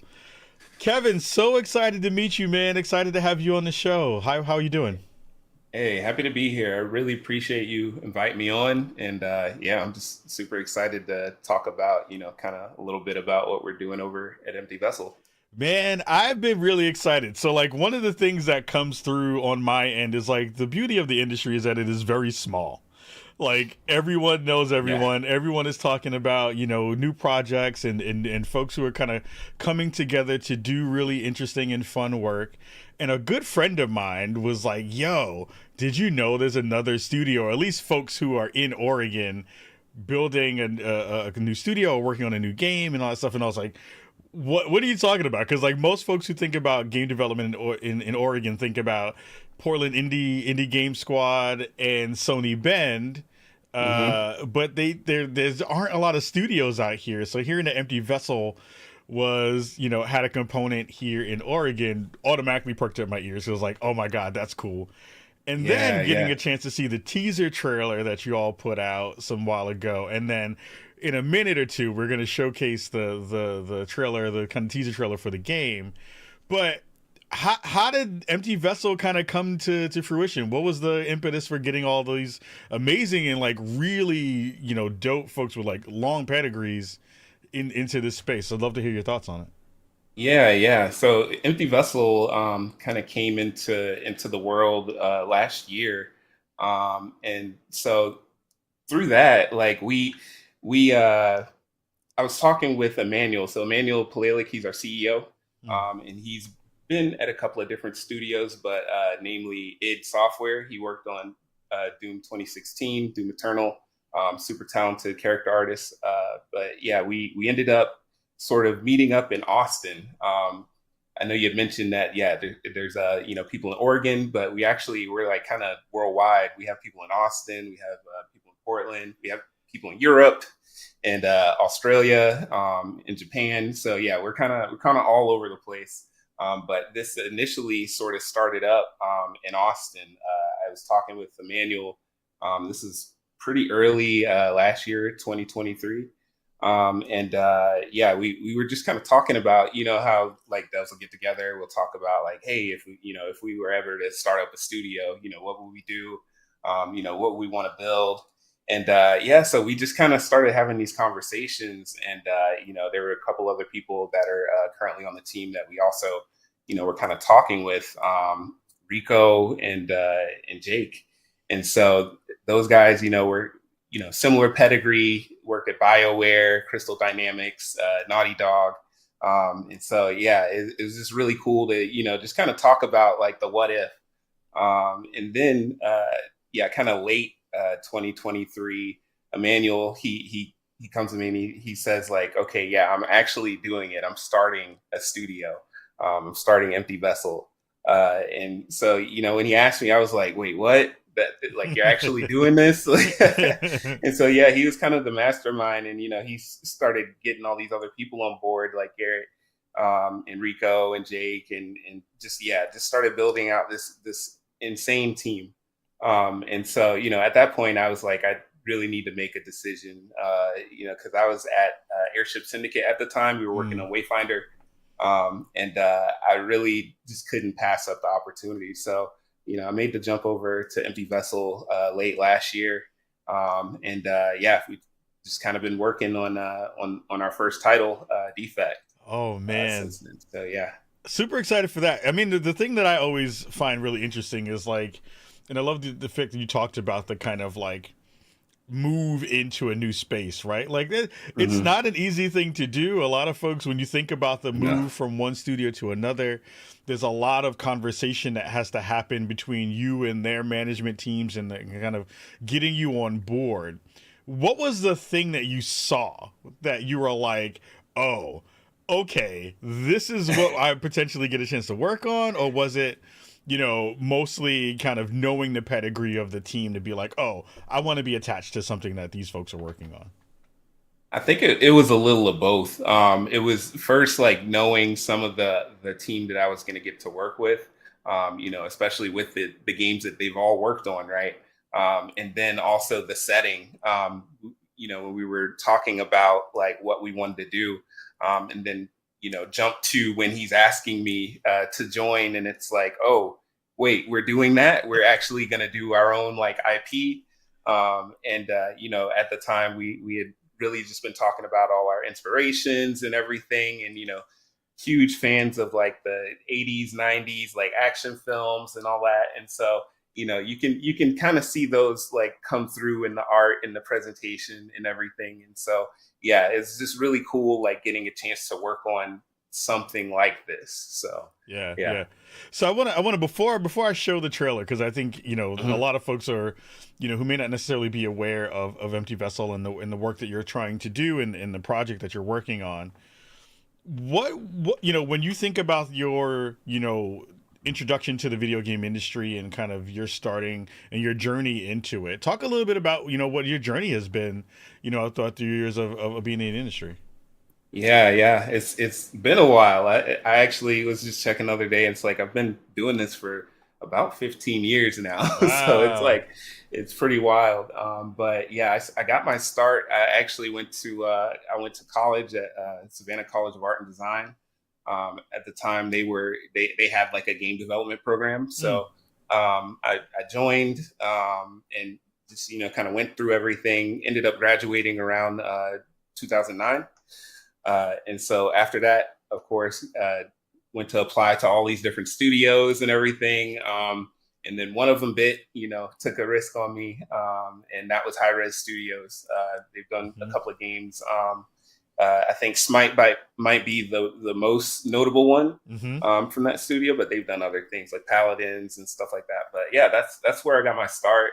Kevin, so excited to meet you, man. Excited to have you on the show. How are you doing? Hey, happy to be here. I really appreciate you inviting me on. And yeah, I'm just super excited to talk about, kind of a little bit about what we're doing over at Empty Vessel. Man, I've been really excited. So, like, one of the things that comes through on my end is, like, the beauty of the industry is that it is very small. Like, everyone knows everyone. Yeah. Everyone is talking about, new projects and folks who are kind of coming together to do really interesting and fun work. And a good friend of mine was like, yo, did you know there's another studio, or at least folks who are in Oregon building a new studio or working on a new game and all that stuff? And I was like, What are you talking about? Because, like, most folks who think about game development in Oregon think about Portland Indie Game Squad and Sony Bend, but there aren't a lot of studios out here. So hearing the Empty Vessel was, had a component here in Oregon, automatically perked up my ears. It was like, oh my God, that's cool. And then getting a chance to see the teaser trailer that you all put out some while ago, and then in a minute or two, we're going to showcase the trailer, the kind of teaser trailer for the game. But how did Empty Vessel kind of come to fruition? What was the impetus for getting all these amazing and, like, really, dope folks with, like, long pedigrees into this space? I'd love to hear your thoughts on it. Yeah. So Empty Vessel kind of came into the world last year. And so through that, like, I was talking with Emmanuel. So Emmanuel Palalik, he's our CEO, and he's been at a couple of different studios, but namely id Software. He worked on Doom 2016, Doom Eternal, super talented character artist. But yeah, we ended up sort of meeting up in Austin. I know you had mentioned that, there's people in Oregon, but we're like kind of worldwide. We have people in Austin, we have people in Portland, we have people in Europe and Australia, in Japan. So yeah, we're kind of all over the place. But this initially sort of started up in Austin. I was talking with Emmanuel. This is pretty early last year, 2023. We were just kind of talking about, how, like, those will get together. We'll talk about, like, hey, if we were ever to start up a studio, what would we do? What would we want to build? And so we just kind of started having these conversations, and there were a couple other people that are currently on the team that we also, we're kind of talking with, Rico and Jake. And so those guys, were similar pedigree, worked at BioWare, Crystal Dynamics, Naughty Dog. And so, yeah, it was just really cool to, just kind of talk about like the what if. And then, yeah, kind of late 2023, Emmanuel, he comes to me and he says like, okay, yeah, I'm actually doing it. I'm starting a studio. I'm starting Empty Vessel. And so, when he asked me, I was like, wait, what? That like you're actually doing this? And so, yeah, he was kind of the mastermind, and he started getting all these other people on board, like Garrett, Enrico, and Jake, and just started building out this insane team. And so, at that point, I was like, I really need to make a decision, because I was at Airship Syndicate at the time. We were working on Wayfinder, and I really just couldn't pass up the opportunity. So, I made the jump over to Empty Vessel late last year, and we just kind of been working on our first title, Defect. Oh man! Since then. So yeah, super excited for that. I mean, the thing that I always find really interesting is like, and I love the fact that you talked about the kind of like move into a new space, right? Like it's not an easy thing to do. A lot of folks, when you think about the move from one studio to another, there's a lot of conversation that has to happen between you and their management teams and kind of getting you on board. What was the thing that you saw that you were like, oh, okay, this is what I potentially get a chance to work on? Or was it, mostly kind of knowing the pedigree of the team to be like, oh, I want to be attached to something that these folks are working on? I think it was a little of both. It was first like knowing some of the team that I was going to get to work with, especially with the games that they've all worked on, right? And then also the setting, when we were talking about like what we wanted to do, and then jump to when he's asking me to join, and it's like, oh wait, we're doing that. We're actually going to do our own like IP. And at the time we had really just been talking about all our inspirations and everything, and huge fans of like the 80s, 90s like action films and all that. And so you can kind of see those like come through in the art and the presentation and everything. And so yeah, it's just really cool like getting a chance to work on something like this. So yeah. So I want to before I show the trailer, because I think a lot of folks are who may not necessarily be aware of Empty Vessel and the work that you're trying to do and the project that you're working on. What when you think about your introduction to the video game industry and kind of your starting and your journey into it, talk a little bit about what your journey has been throughout the years of being in the industry. Yeah, it's been a while. I actually was just checking the other day, and it's like I've been doing this for about 15 years now. Wow. So it's like it's pretty wild. But yeah, I got my start. I actually went to college at Savannah College of Art and Design. At the time, they had like a game development program. So I joined and just kind of went through everything. Ended up graduating around 2009. And so after that, of course, went to apply to all these different studios and everything. And then one of them took a risk on me. And that was High Res Studios. They've done a couple of games. I think Smite might be the most notable one from that studio, but they've done other things like Paladins and stuff like that. But yeah, that's where I got my start.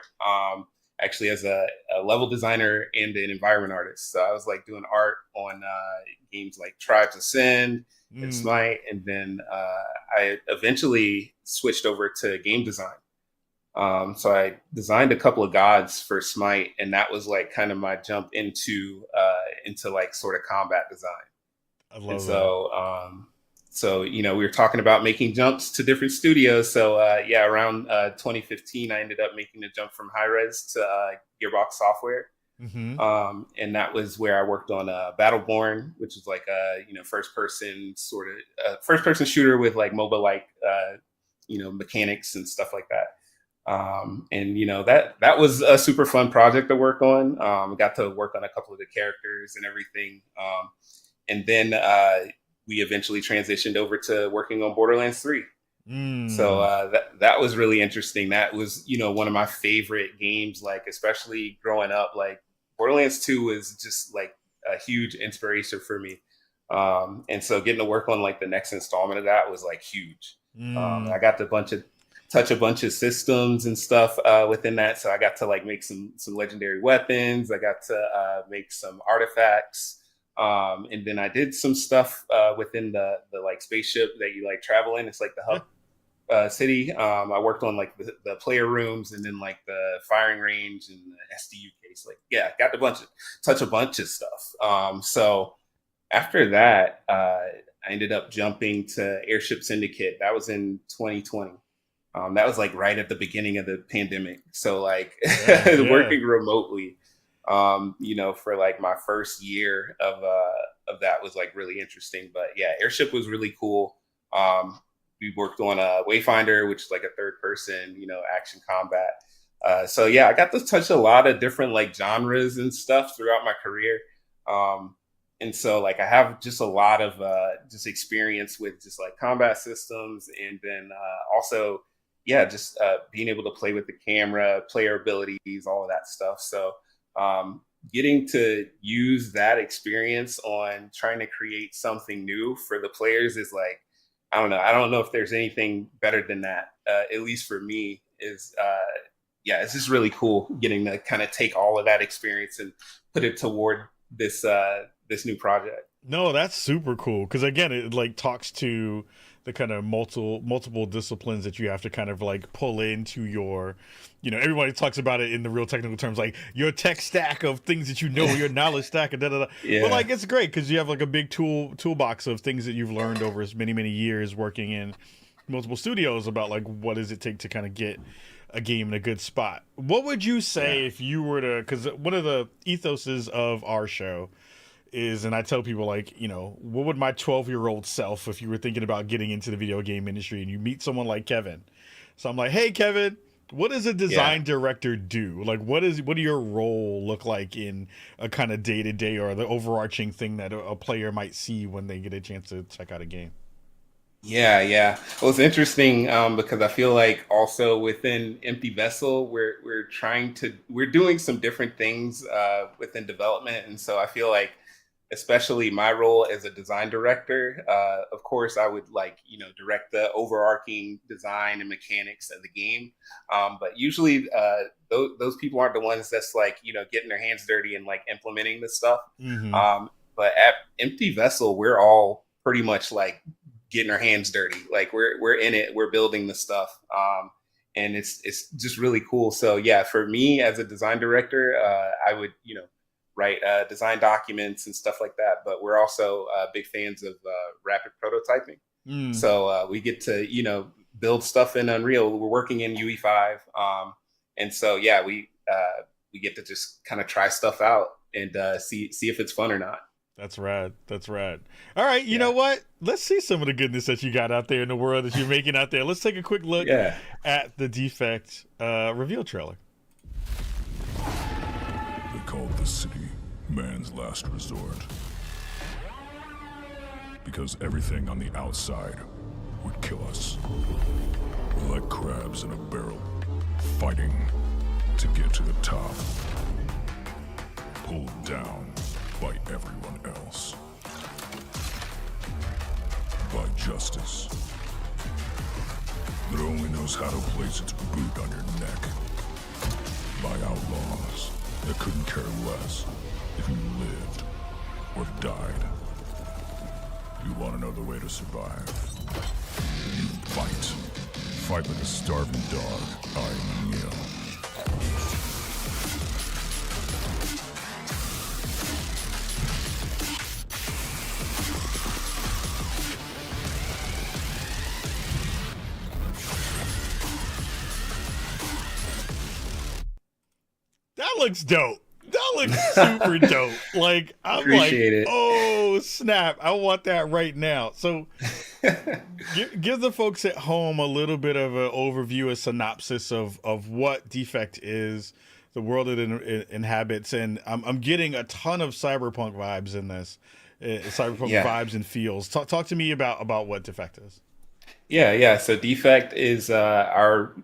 Actually as a level designer and an environment artist. So I was like doing art on games like Tribes Ascend and Smite. And then I eventually switched over to game design. So I designed a couple of gods for Smite, and that was like kind of my jump into like sort of combat design. I love that. So, we were talking about making jumps to different studios. So, around 2015, I ended up making the jump from High Res to Gearbox Software. And that was where I worked on Battleborn, which is like a, first person shooter with like MOBA like, mechanics and stuff like that. And that was a super fun project to work on. Got to work on a couple of the characters and everything. And then we eventually transitioned over to working on Borderlands 3. So that was really interesting. That was, one of my favorite games, like especially growing up. Like Borderlands 2 was just like a huge inspiration for me. And so getting to work on like the next installment of that was like huge. Mm. I got to touch a bunch of systems and stuff within that. So I got to like make some legendary weapons. I got to make some artifacts. And then I did some stuff within the like spaceship that you like travel in. It's like the hub city. I worked on like the player rooms and then like the firing range and the SDU case. Like, yeah, got touch a bunch of stuff. So after that, I ended up jumping to Airship Syndicate. That was in 2020. That was like right at the beginning of the pandemic. So like working remotely, for like my first year of that was like really interesting. But yeah, Airship was really cool. We worked on a Wayfinder, which is like a third person, action combat. So yeah, I got to touch a lot of different like genres and stuff throughout my career. And so like I have just a lot of just experience with just like combat systems, and then also just being able to play with the camera, player abilities, all of that stuff. So getting to use that experience on trying to create something new for the players is like, I don't know. I don't know if there's anything better than that. At least for me, is it's just really cool getting to kind of take all of that experience and put it toward this new project. No, that's super cool, because again, it like talks to the kind of multiple disciplines that you have to kind of like pull into your, everybody talks about it in the real technical terms, like your tech stack of things that your knowledge stack and da. Yeah. But like it's great because you have like a big toolbox of things that you've learned over many years working in multiple studios about like what does it take to kind of get a game in a good spot. What would you say if you were to, because one of the ethoses of our show is, and I tell people like, what would my 12-year-old self, if you were thinking about getting into the video game industry and you meet someone like Kevin. So I'm like, hey Kevin, what does a design director do? Like what do your role look like in a kind of day-to-day or the overarching thing that a player might see when they get a chance to check out a game? Yeah. Well, it's interesting because I feel like also within Empty Vessel, we're doing some different things within development, and so I feel like, especially my role as a design director, of course, I would direct the overarching design and mechanics of the game, but usually those people aren't the ones that's like getting their hands dirty and like implementing this stuff. Mm-hmm. But at Empty Vessel, we're all pretty much like getting our hands dirty. Like we're in it, we're building the stuff. And it's just really cool. So yeah, for me as a design director, I would, write design documents and stuff like that. But we're also big fans of rapid prototyping. So we get to, build stuff in Unreal. We're working in UE5. And so, yeah, we get to just kind of try stuff out and see if it's fun or not. That's rad. All right, you know what? Let's see some of the goodness that you got out there in the world that you're making out there. Let's take a quick look at the Defect reveal trailer. They called the city man's last resort because everything on the outside would kill us. We're like crabs in a barrel, fighting to get to the top, pulled down by everyone else. By justice that only knows how to place its boot on your neck. By outlaws that couldn't care less if you lived or died. You want to know the way to survive? You fight. Fight like a starving dog. I'm Neil. That looks dope. That looks super dope. Like, I'm Appreciate like, it. oh, snap. I want that right now. So give the folks at home a little bit of an overview, a synopsis of what Defect is, the world it inhabits. And I'm getting a ton of cyberpunk vibes in this, vibes and feels. Talk to me about what Defect is. Yeah. So Defect is our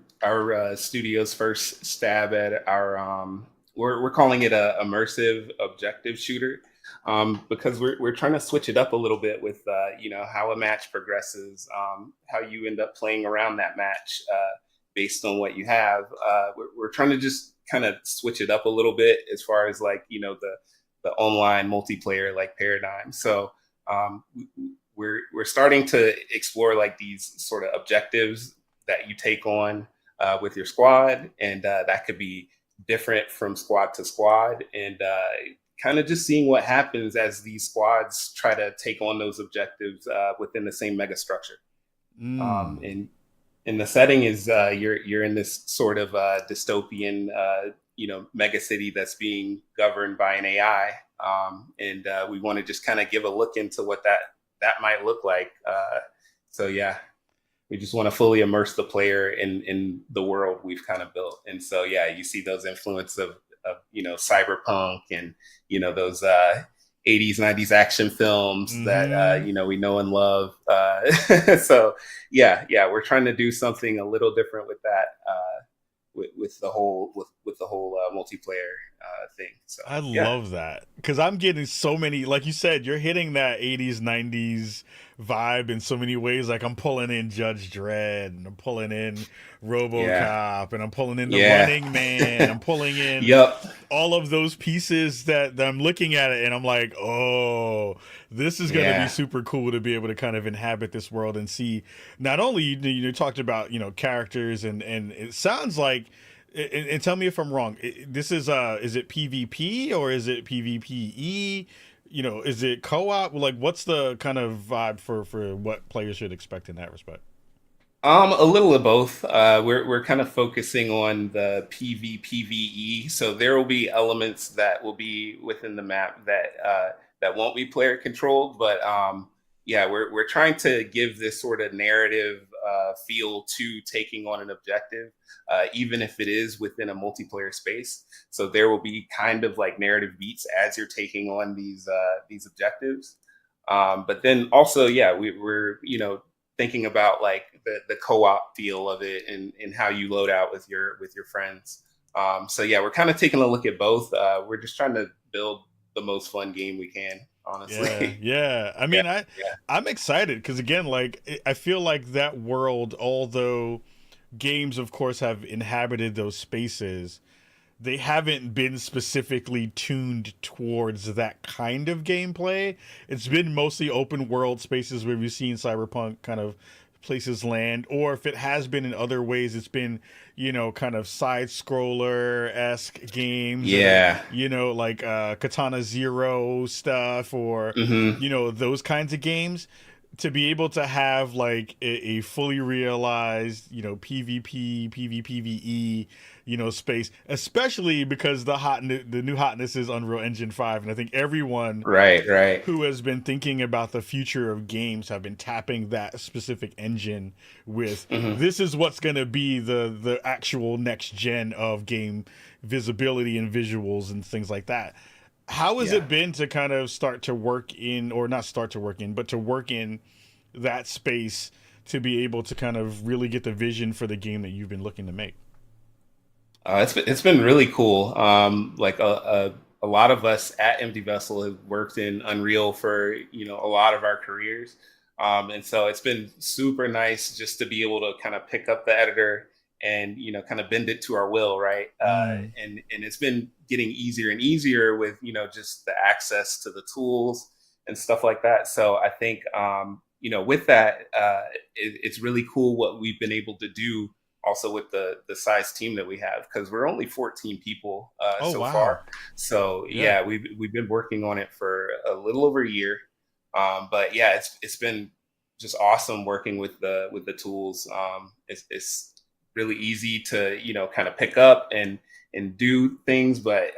studio's first stab at our we're calling it a immersive objective shooter. because we're trying to switch it up a little bit with how a match progresses, how you end up playing around that match based on what you have. We're trying to just kind of switch it up a little bit as far as like the online multiplayer like paradigm. So we're starting to explore like these sort of objectives that you take on with your squad, and that could be different from squad to squad, and kind of just seeing what happens as these squads try to take on those objectives within the same mega structure. And the setting is you're in this sort of dystopian mega city that's being governed by an AI, and we want to just kind of give a look into what that might look like. So yeah, we just want to fully immerse the player in the world we've kind of built. And so yeah, you see those influence of cyberpunk and those 80s 90s action films that we know and love. So yeah, we're trying to do something a little different with that, with the whole multiplayer thing. So I love that, because I'm getting so many, like you said, you're hitting that 80s 90s vibe in so many ways. Like I'm pulling in Judge Dredd, and I'm pulling in RoboCop, and I'm pulling in the Running Man. I'm pulling in all of those pieces that I'm looking at it, and I'm like, oh, this is going to be super cool to be able to kind of inhabit this world and see. Not only you talked about characters, and it sounds like. And tell me if I'm wrong. This is it PvP or is it PvPe? Is it co-op? Like, what's the kind of vibe for what players should expect in that respect? A little of both. We're kind of focusing on the PvPvE. So there will be elements that will be within the map that won't be player controlled, but we're trying to give this sort of narrative feel to taking on an objective, even if it is within a multiplayer space. So there will be kind of like narrative beats as you're taking on these objectives. But then also, we're thinking about like the co-op feel of it and how you load out with your friends. So yeah, we're kind of taking a look at both. We're just trying to build the most fun game we can, honestly. Yeah. I mean, I'm excited because, again, like I feel like that world, although games of course have inhabited those spaces, they haven't been specifically tuned towards that kind of gameplay. It's been mostly open world spaces where we've seen cyberpunk kind of places land, or if it has been in other ways, it's been kind of side scroller-esque games, like Katana Zero stuff, or those kinds of games. To be able to have like a fully realized PvP PvPvE space, especially because the new hotness is Unreal Engine 5, and I think everyone right who has been thinking about the future of games have been tapping that specific engine with this is what's going to be the actual next gen of game visibility and visuals and things like that. How has it been to kind of start to work in, or not start to work in, but to work in that space to be able to kind of really get the vision for the game that you've been looking to make? It's been really cool. Like a lot of us at Empty Vessel have worked in Unreal for a lot of our careers, and so it's been super nice just to be able to kind of pick up the editor and kind of bend it to our will, right? And it's been getting easier and easier with just the access to the tools and stuff like that. So I think with that, it's really cool what we've been able to do also with the size team that we have, because we're only 14 people far. So we've been working on it for a little over a year, but yeah, it's been just awesome working with the tools. It's really easy to kind of pick up and do things, but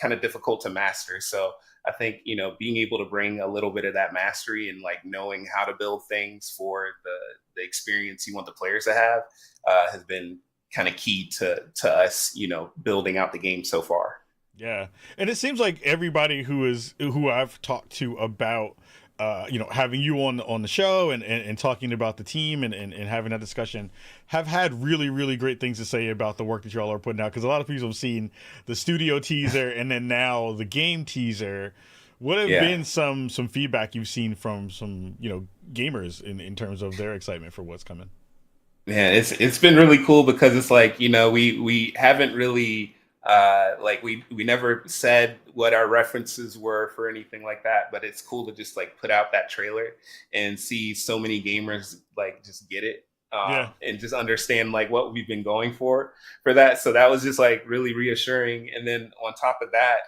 kind of difficult to master. So I think being able to bring a little bit of that mastery and like knowing how to build things for the experience you want the players to have has been kind of key to us building out the game so far. Yeah, and it seems like everybody who I've talked to about having you on the show and talking about the team and having that discussion have had really, really great things to say about the work that y'all are putting out. Because a lot of people have seen the studio teaser and then now the game teaser, What have Yeah. been some feedback you've seen from some, gamers in terms of their excitement for what's coming? Man, it's been really cool because it's like, we haven't really like we never said what our references were for anything like that, but it's cool to just like put out that trailer and see so many gamers like just get it, Yeah. and just understand like what we've been going for that. So that was just like really reassuring. And then on top of that,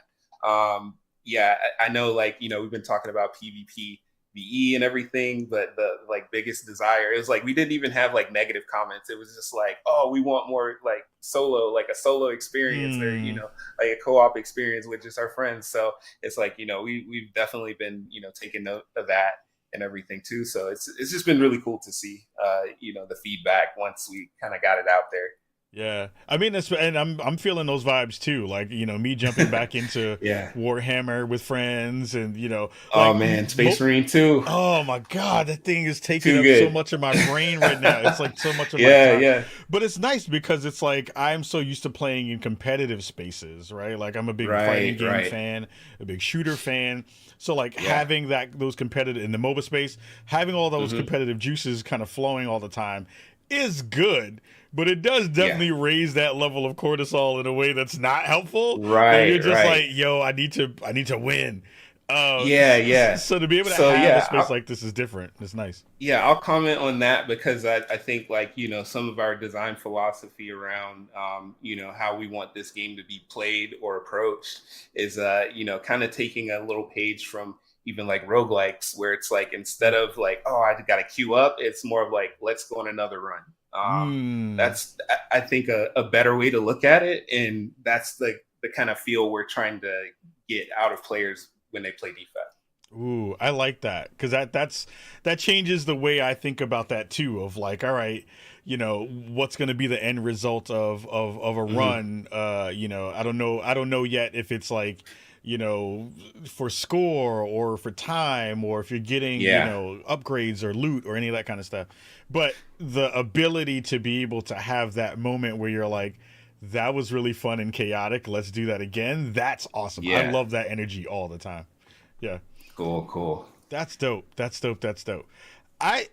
yeah, I know, like, we've been talking about PvP VE and everything, but the like biggest desire is like we didn't even have like negative comments. It was just like, oh, we want more like a solo experience, or like a co-op experience with just our friends. So it's like, we've definitely been taking note of that and everything too. So it's just been really cool to see the feedback once we kind of got it out there. Yeah, I mean, and I'm feeling those vibes too. Like, me jumping back into Yeah. Warhammer with friends, and Oh man, Space Marine too. Oh my God, that thing is taking Too up good. so much of my brain right now. It's like so much of my Yeah, time. yeah. But it's nice because it's like I'm so used to playing in competitive spaces, right? Like I'm a big fighting game fan, a big shooter fan. So like having those competitive in the MOBA space, having all those competitive juices kind of flowing all the time is good, but it does definitely raise that level of cortisol in a way that's not helpful. Right, You're just right. like, yo, I need to win. Yeah. So to be able to So, have a space like this is different. It's nice. Yeah, I'll comment on that because I think, like, some of our design philosophy around, how we want this game to be played or approached is, kind of taking a little page from even like roguelikes, where it's like, instead of like, oh, I got to queue up, it's more of like, let's go on another run. That's, I think, a better way to look at it. And that's the kind of feel we're trying to get out of players when they play defense. Ooh, I like that, because that changes the way I think about that too. Of like, all right, what's going to be the end result of a run? I don't know yet if it's like, for score or for time, or if you're getting upgrades or loot or any of that kind of stuff. But the ability to be able to have that moment where you're like, that was really fun and chaotic, let's do that again. That's awesome. Yeah. I love that energy all the time. Yeah. Cool. That's dope. I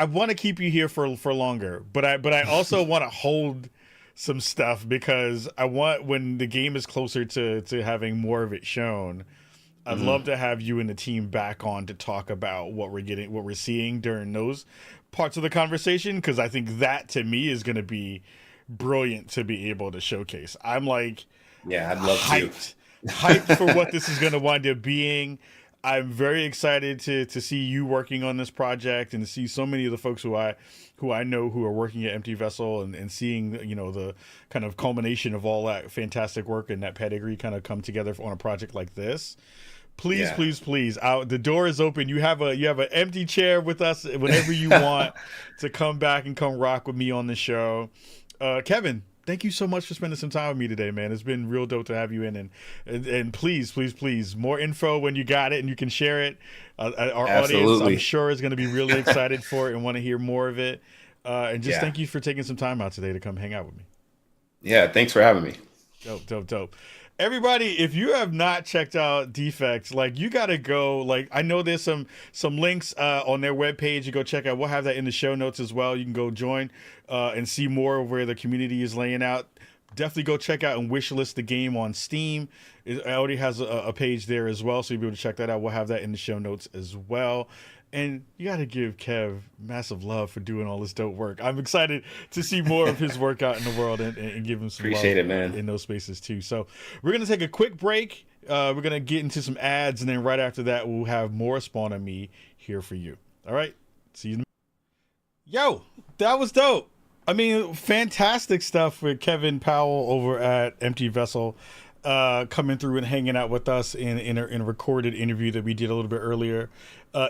want to keep you here for longer, but I also want to hold some stuff, because I want, when the game is closer to having more of it shown, I'd love to have you and the team back on to talk about what we're seeing during those parts of the conversation, because I think that to me is going to be brilliant to be able to showcase. I'm like, yeah, I'd love hyped for what this is going to wind up being. I'm very excited to see you working on this project, and to see so many of the folks who I know who are working at Empty Vessel, and seeing the kind of culmination of all that fantastic work and that pedigree kind of come together on a project like this. Please, the door is open. You have an empty chair with us whenever you want to come back and come rock with me on the show. Kevin, thank you so much for spending some time with me today, man. It's been real dope to have you in, and please, more info when you got it and you can share it. Our audience, I'm sure, is going to be really excited for it and want to hear more of it. And just thank you for taking some time out today to come hang out with me. Yeah, thanks for having me. Dope. Everybody, if you have not checked out Defects, like, you got to go. Like, I know there's some links on their webpage. You go check out. We'll have that in the show notes as well. You can go join and see more of where the community is laying out. Definitely go check out and wishlist the game on Steam. It already has a page there as well, so you'll be able to check that out. We'll have that in the show notes as well. And you got to give Kev massive love for doing all this dope work. I'm excited to see more of his work out in the world, and give him some Appreciate love it, man. in those spaces too. So we're going to take a quick break. We're going to get into some ads, and then right after that, we'll have more Spawn on Me here for you. All right. See you in a minute. Yo, that was dope. I mean, fantastic stuff with Kevin Powell over at Empty Vessel, coming through and hanging out with us in a recorded interview that we did a little bit earlier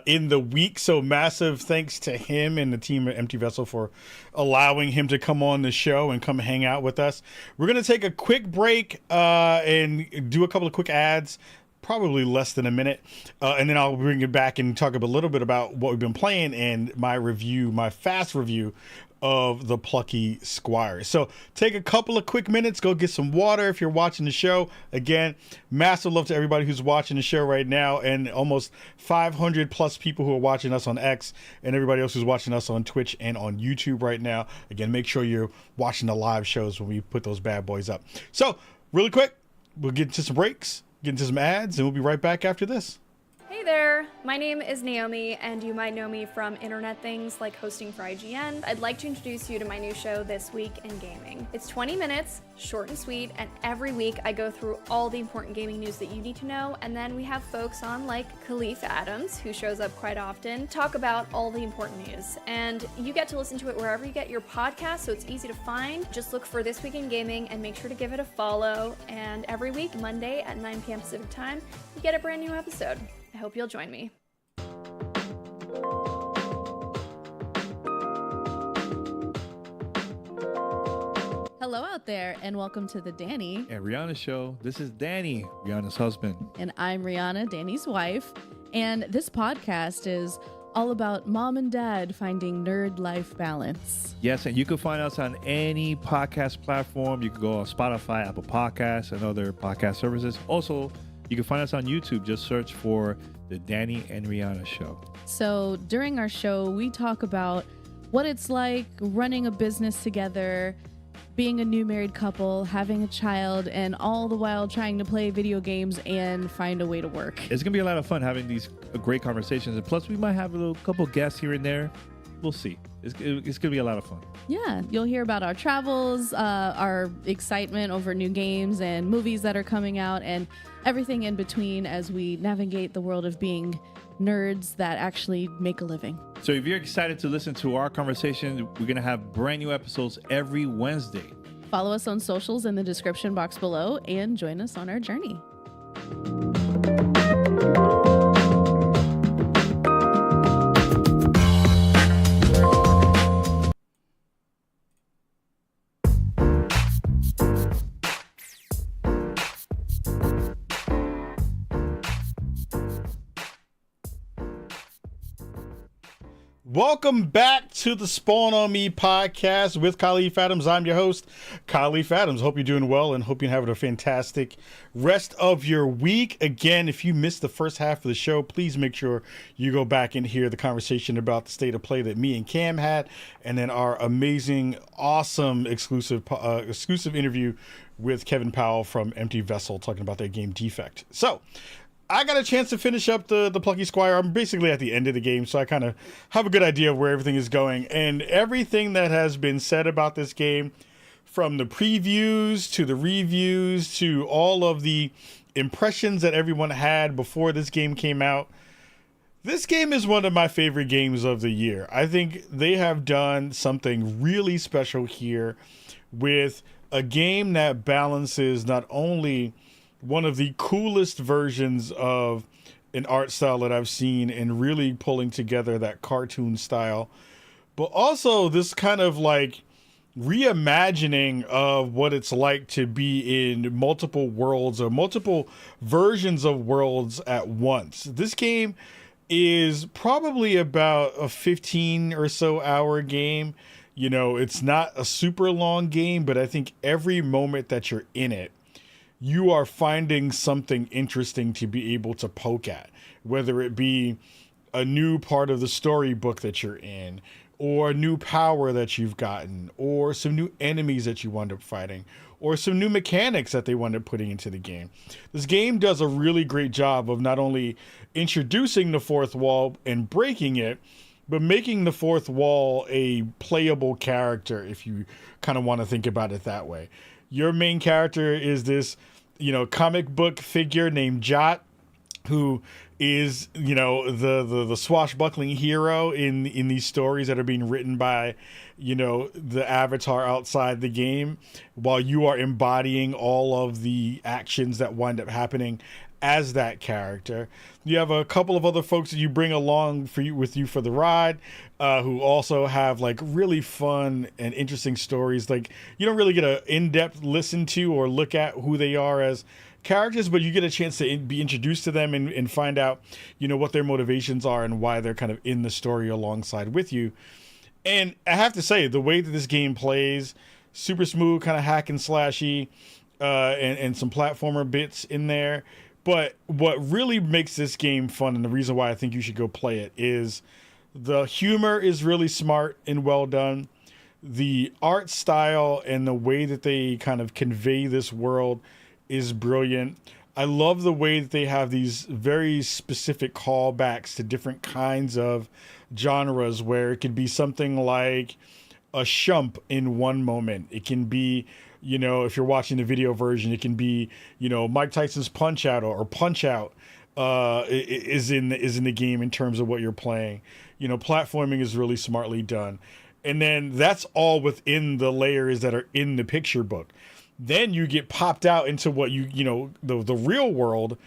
in the week. So massive thanks to him and the team at Empty Vessel for allowing him to come on the show and come hang out with us. We're going to take a quick break and do a couple of quick ads, probably less than a minute, and then I'll bring it back and talk a little bit about what we've been playing and my fast review of the Plucky Squire. So take a couple of quick minutes, go get some water if you're watching the show. Again, massive love to everybody who's watching the show right now, and almost 500 plus people who are watching us on X, and everybody else who's watching us on Twitch and on YouTube right now. Again, make sure you're watching the live shows when we put those bad boys up. So really quick, we'll get into some breaks, get into some ads, and we'll be right back after this. Hey there, my name is Naomi, and you might know me from internet things like hosting for IGN. I'd like to introduce you to my new show, This Week in Gaming. It's 20 minutes, short and sweet, and every week I go through all the important gaming news that you need to know, and then we have folks on like Khalif Adams, who shows up quite often, talk about all the important news. And you get to listen to it wherever you get your podcast, so it's easy to find. Just look for This Week in Gaming and make sure to give it a follow. And every week, Monday at 9 p.m. Pacific time, you get a brand new episode. I hope you'll join me. Hello out there, and welcome to the Danny and Rihanna show. This is Danny, Rihanna's husband. And I'm Rihanna, Danny's wife. And this podcast is all about mom and dad finding nerd life balance. Yes, and you can find us on any podcast platform. You can go on Spotify, Apple Podcasts, and other podcast services. Also, you can find us on YouTube. Just search for the Danny and Rihanna show. So during our show, we talk about what it's like running a business together, being a new married couple, having a child, and all the while trying to play video games and find a way to work. It's going to be a lot of fun having these great conversations. And plus, we might have a couple guests here and there. We'll see. It's going to be a lot of fun. Yeah, you'll hear about our travels, our excitement over new games and movies that are coming out, and everything in between as we navigate the world of being nerds that actually make a living. So if you're excited to listen to our conversation, we're going to have brand new episodes every Wednesday. Follow us on socials in the description box below and join us on our journey. Welcome back to the Spawn on Me podcast with Khalif Adams. I'm your host, Khalif Adams. Hope you're doing well and hope you're having a fantastic rest of your week. Again, if you missed the first half of the show, please make sure you go back and hear the conversation about the state of play that me and Cam had, and then our amazing, awesome exclusive interview with Kevin Powell from Empty Vessel talking about their game Defect. So, I got a chance to finish up the Plucky Squire. I'm basically at the end of the game, so I kind of have a good idea of where everything is going. And everything that has been said about this game, from the previews to the reviews to all of the impressions that everyone had before this game came out, this game is one of my favorite games of the year. I think they have done something really special here with a game that balances not only one of the coolest versions of an art style that I've seen and really pulling together that cartoon style, but also this kind of like reimagining of what it's like to be in multiple worlds or multiple versions of worlds at once. This game is probably about a 15 or so hour game. You know, it's not a super long game, but I think every moment that you're in it, you are finding something interesting to be able to poke at, whether it be a new part of the storybook that you're in, or a new power that you've gotten, or some new enemies that you wind up fighting, or some new mechanics that they wind up putting into the game. This game does a really great job of not only introducing the fourth wall and breaking it, but making the fourth wall a playable character, if you kind of want to think about it that way. Your main character is this, comic book figure named Jot, who is, the swashbuckling hero in these stories that are being written by, the avatar outside the game, while you are embodying all of the actions that wind up happening as that character. You have a couple of other folks that you bring along with you for the ride, who also have like really fun and interesting stories. Like, you don't really get an in-depth listen to or look at who they are as characters, but you get a chance to be introduced to them and find out, what their motivations are and why they're kind of in the story alongside with you. And I have to say, the way that this game plays, super smooth, kind of hack and slashy, and some platformer bits in there. But what really makes this game fun, and the reason why I think you should go play it, is the humor is really smart and well done. The art style and the way that they kind of convey this world is brilliant. I love the way that they have these very specific callbacks to different kinds of genres, where it could be something like a shump in one moment. It can be, if you're watching the video version, it can be, Mike Tyson's Punch Out or Punch Out is in the game in terms of what you're playing. Platforming is really smartly done. And then that's all within the layers that are in the picture book. Then you get popped out into what the real world,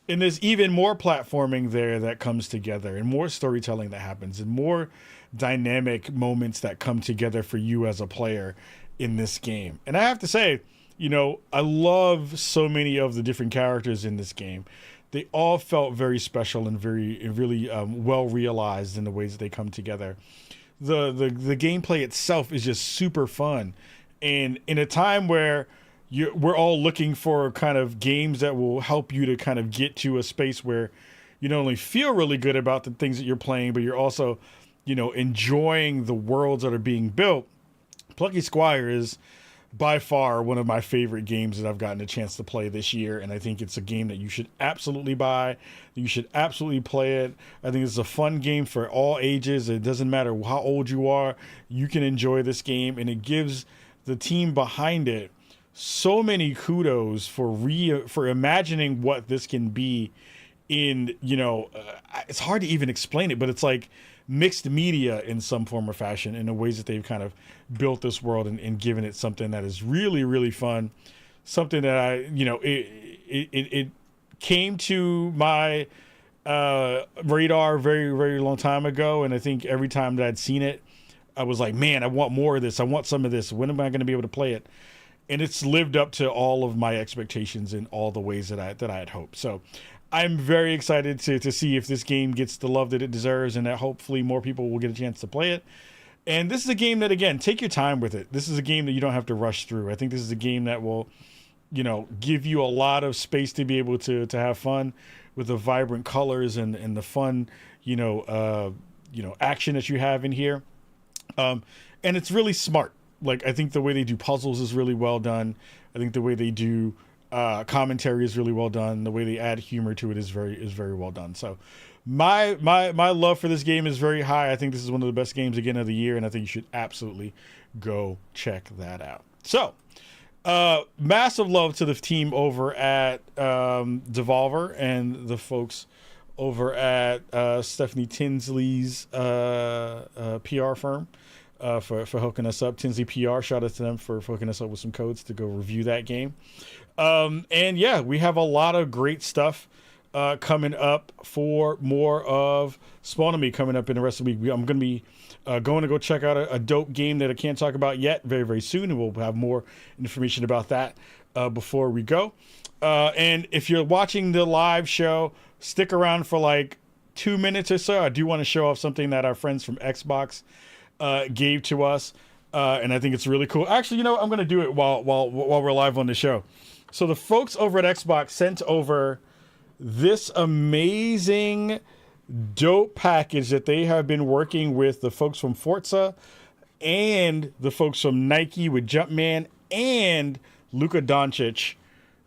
and there's even more platforming there that comes together, and more storytelling that happens, and more dynamic moments that come together for you as a player in this game. And I have to say, I love so many of the different characters in this game. They all felt very special and really well realized in the ways that they come together. The gameplay itself is just super fun. And in a time where we're all looking for kind of games that will help you to kind of get to a space where you not only feel really good about the things that you're playing, but you're also, enjoying the worlds that are being built, Plucky Squire is by far one of my favorite games that I've gotten a chance to play this year. And I think it's a game that you should absolutely buy. You should absolutely play it. I think it's a fun game for all ages. It doesn't matter how old you are. You can enjoy this game, and it gives the team behind it so many kudos for imagining what this can be in, it's hard to even explain it, but it's like mixed media in some form or fashion, in the ways that they've kind of built this world and given it something that is really, really fun. Something that it came to my radar very, very long time ago. And I think every time that I'd seen it, I was like, man, I want more of this. I want some of this. When am I going to be able to play it? And it's lived up to all of my expectations in all the ways that I had hoped. So I'm very excited to see if this game gets the love that it deserves, and that hopefully more people will get a chance to play it. And this is a game that, again, take your time with it. This is a game that you don't have to rush through. I think this is a game that will, give you a lot of space to be able to have fun with the vibrant colors and the fun, action that you have in here. And it's really smart. Like, I think the way they do puzzles is really well done. I think the way they do commentary is really well done. The way they add humor to it is very well done. So my love for this game is very high. I think this is one of the best games again of the year, and I think you should absolutely go check that out. So massive love to the team over at Devolver and the folks over at Stephanie Tinsley's PR firm. For hooking us up. Tinsley PR, shout out to them for hooking us up with some codes to go review that game. And yeah, we have a lot of great stuff coming up for more of Spawn and Me coming up in the rest of the week. I'm going to be going to go check out a dope game that I can't talk about yet very, very soon, and we'll have more information about that before we go. And if you're watching the live show, stick around for like 2 minutes or so. I do want to show off something that our friends from Xbox gave to us, and I think it's really cool. Actually, I'm going to do it while we're live on the show. So the folks over at Xbox sent over this amazing, dope package that they have been working with the folks from Forza and the folks from Nike with Jumpman and Luka Doncic,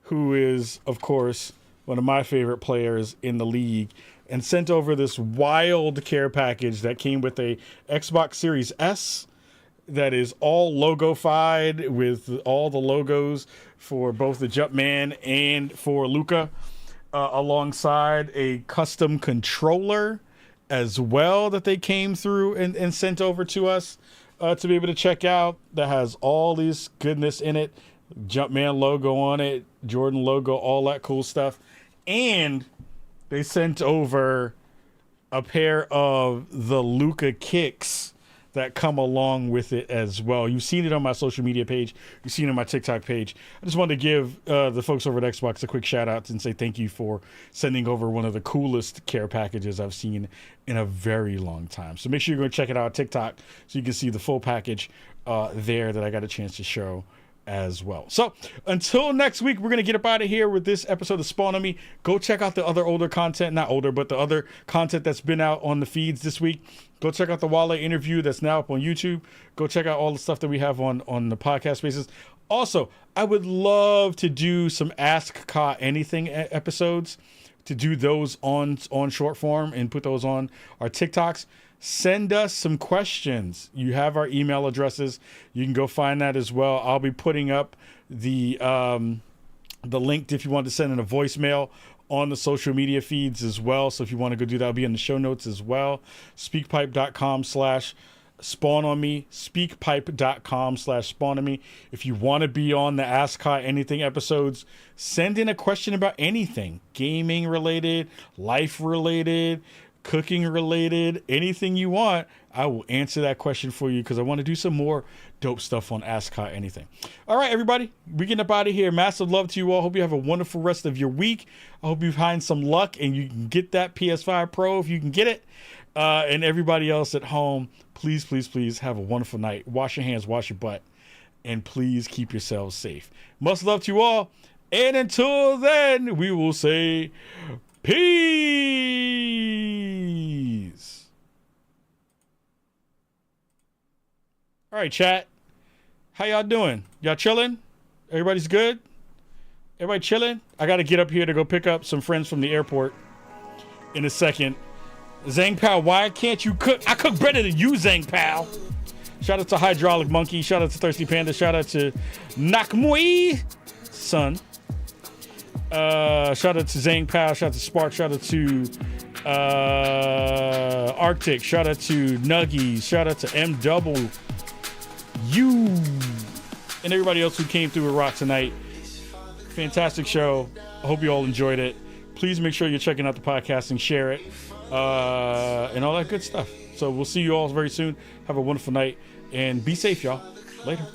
who is, of course, one of my favorite players in the league, and sent over this wild care package that came with a Xbox Series S that is all logo-fied with all the logos for both the Jumpman and for Luka, alongside a custom controller as well that they came through and sent over to us to be able to check out, that has all this goodness in it. Jumpman logo on it, Jordan logo, all that cool stuff. And they sent over a pair of the Luka kicks that come along with it as well. You've seen it on my social media page. You've seen it on my TikTok page. I just wanted to give the folks over at Xbox a quick shout out and say thank you for sending over one of the coolest care packages I've seen in a very long time. So make sure you go check it out on TikTok so you can see the full package there that I got a chance to show as well. So until next week, we're gonna get up out of here with this episode of Spawn on Me. Go check out the other older content, not older, but the other content that's been out on the feeds this week. Go check out the Wale interview that's now up on YouTube. Go check out all the stuff that we have on the podcast spaces. Also, I would love to do some Ask Ka Anything episodes, to do those on short form and put those on our TikToks. Send us some questions. You have our email addresses. You can go find that as well. I'll be putting up the link if you want to send in a voicemail on the social media feeds as well. So if you want to go do that, it'll be in the show notes as well. Speakpipe.com/spawnonme. Speakpipe.com/spawnonme. If you want to be on the Ask Kai Anything episodes, send in a question about anything, gaming related, life related, cooking related, anything you want. I will answer that question for you because I want to do some more dope stuff on Ask Ka Anything. All right, everybody, we getting up out of here. Massive love to you all. Hope you have a wonderful rest of your week. I hope you find some luck and you can get that PS5 Pro if you can get it. And everybody else at home, please, please, please have a wonderful night. Wash your hands, wash your butt, and please keep yourselves safe. Much love to you all. And until then, we will say peace. All right, chat. How y'all doing? Y'all chilling? Everybody's good? Everybody chilling? I got to get up here to go pick up some friends from the airport in a second. Zhang Pao, why can't you cook? I cook better than you, Zhang Pao. Shout out to Hydraulic Monkey. Shout out to Thirsty Panda. Shout out to Nakmui Son. Shout out to Zhang Pao. Shout out to Spark. Shout out to Arctic. Shout out to Nuggies. Shout out to MW. You and everybody else who came through with Rock tonight. Fantastic show. I hope you all enjoyed it. Please make sure you're checking out the podcast and share it. And all that good stuff. So we'll see you all very soon. Have a wonderful night and be safe, y'all. Later.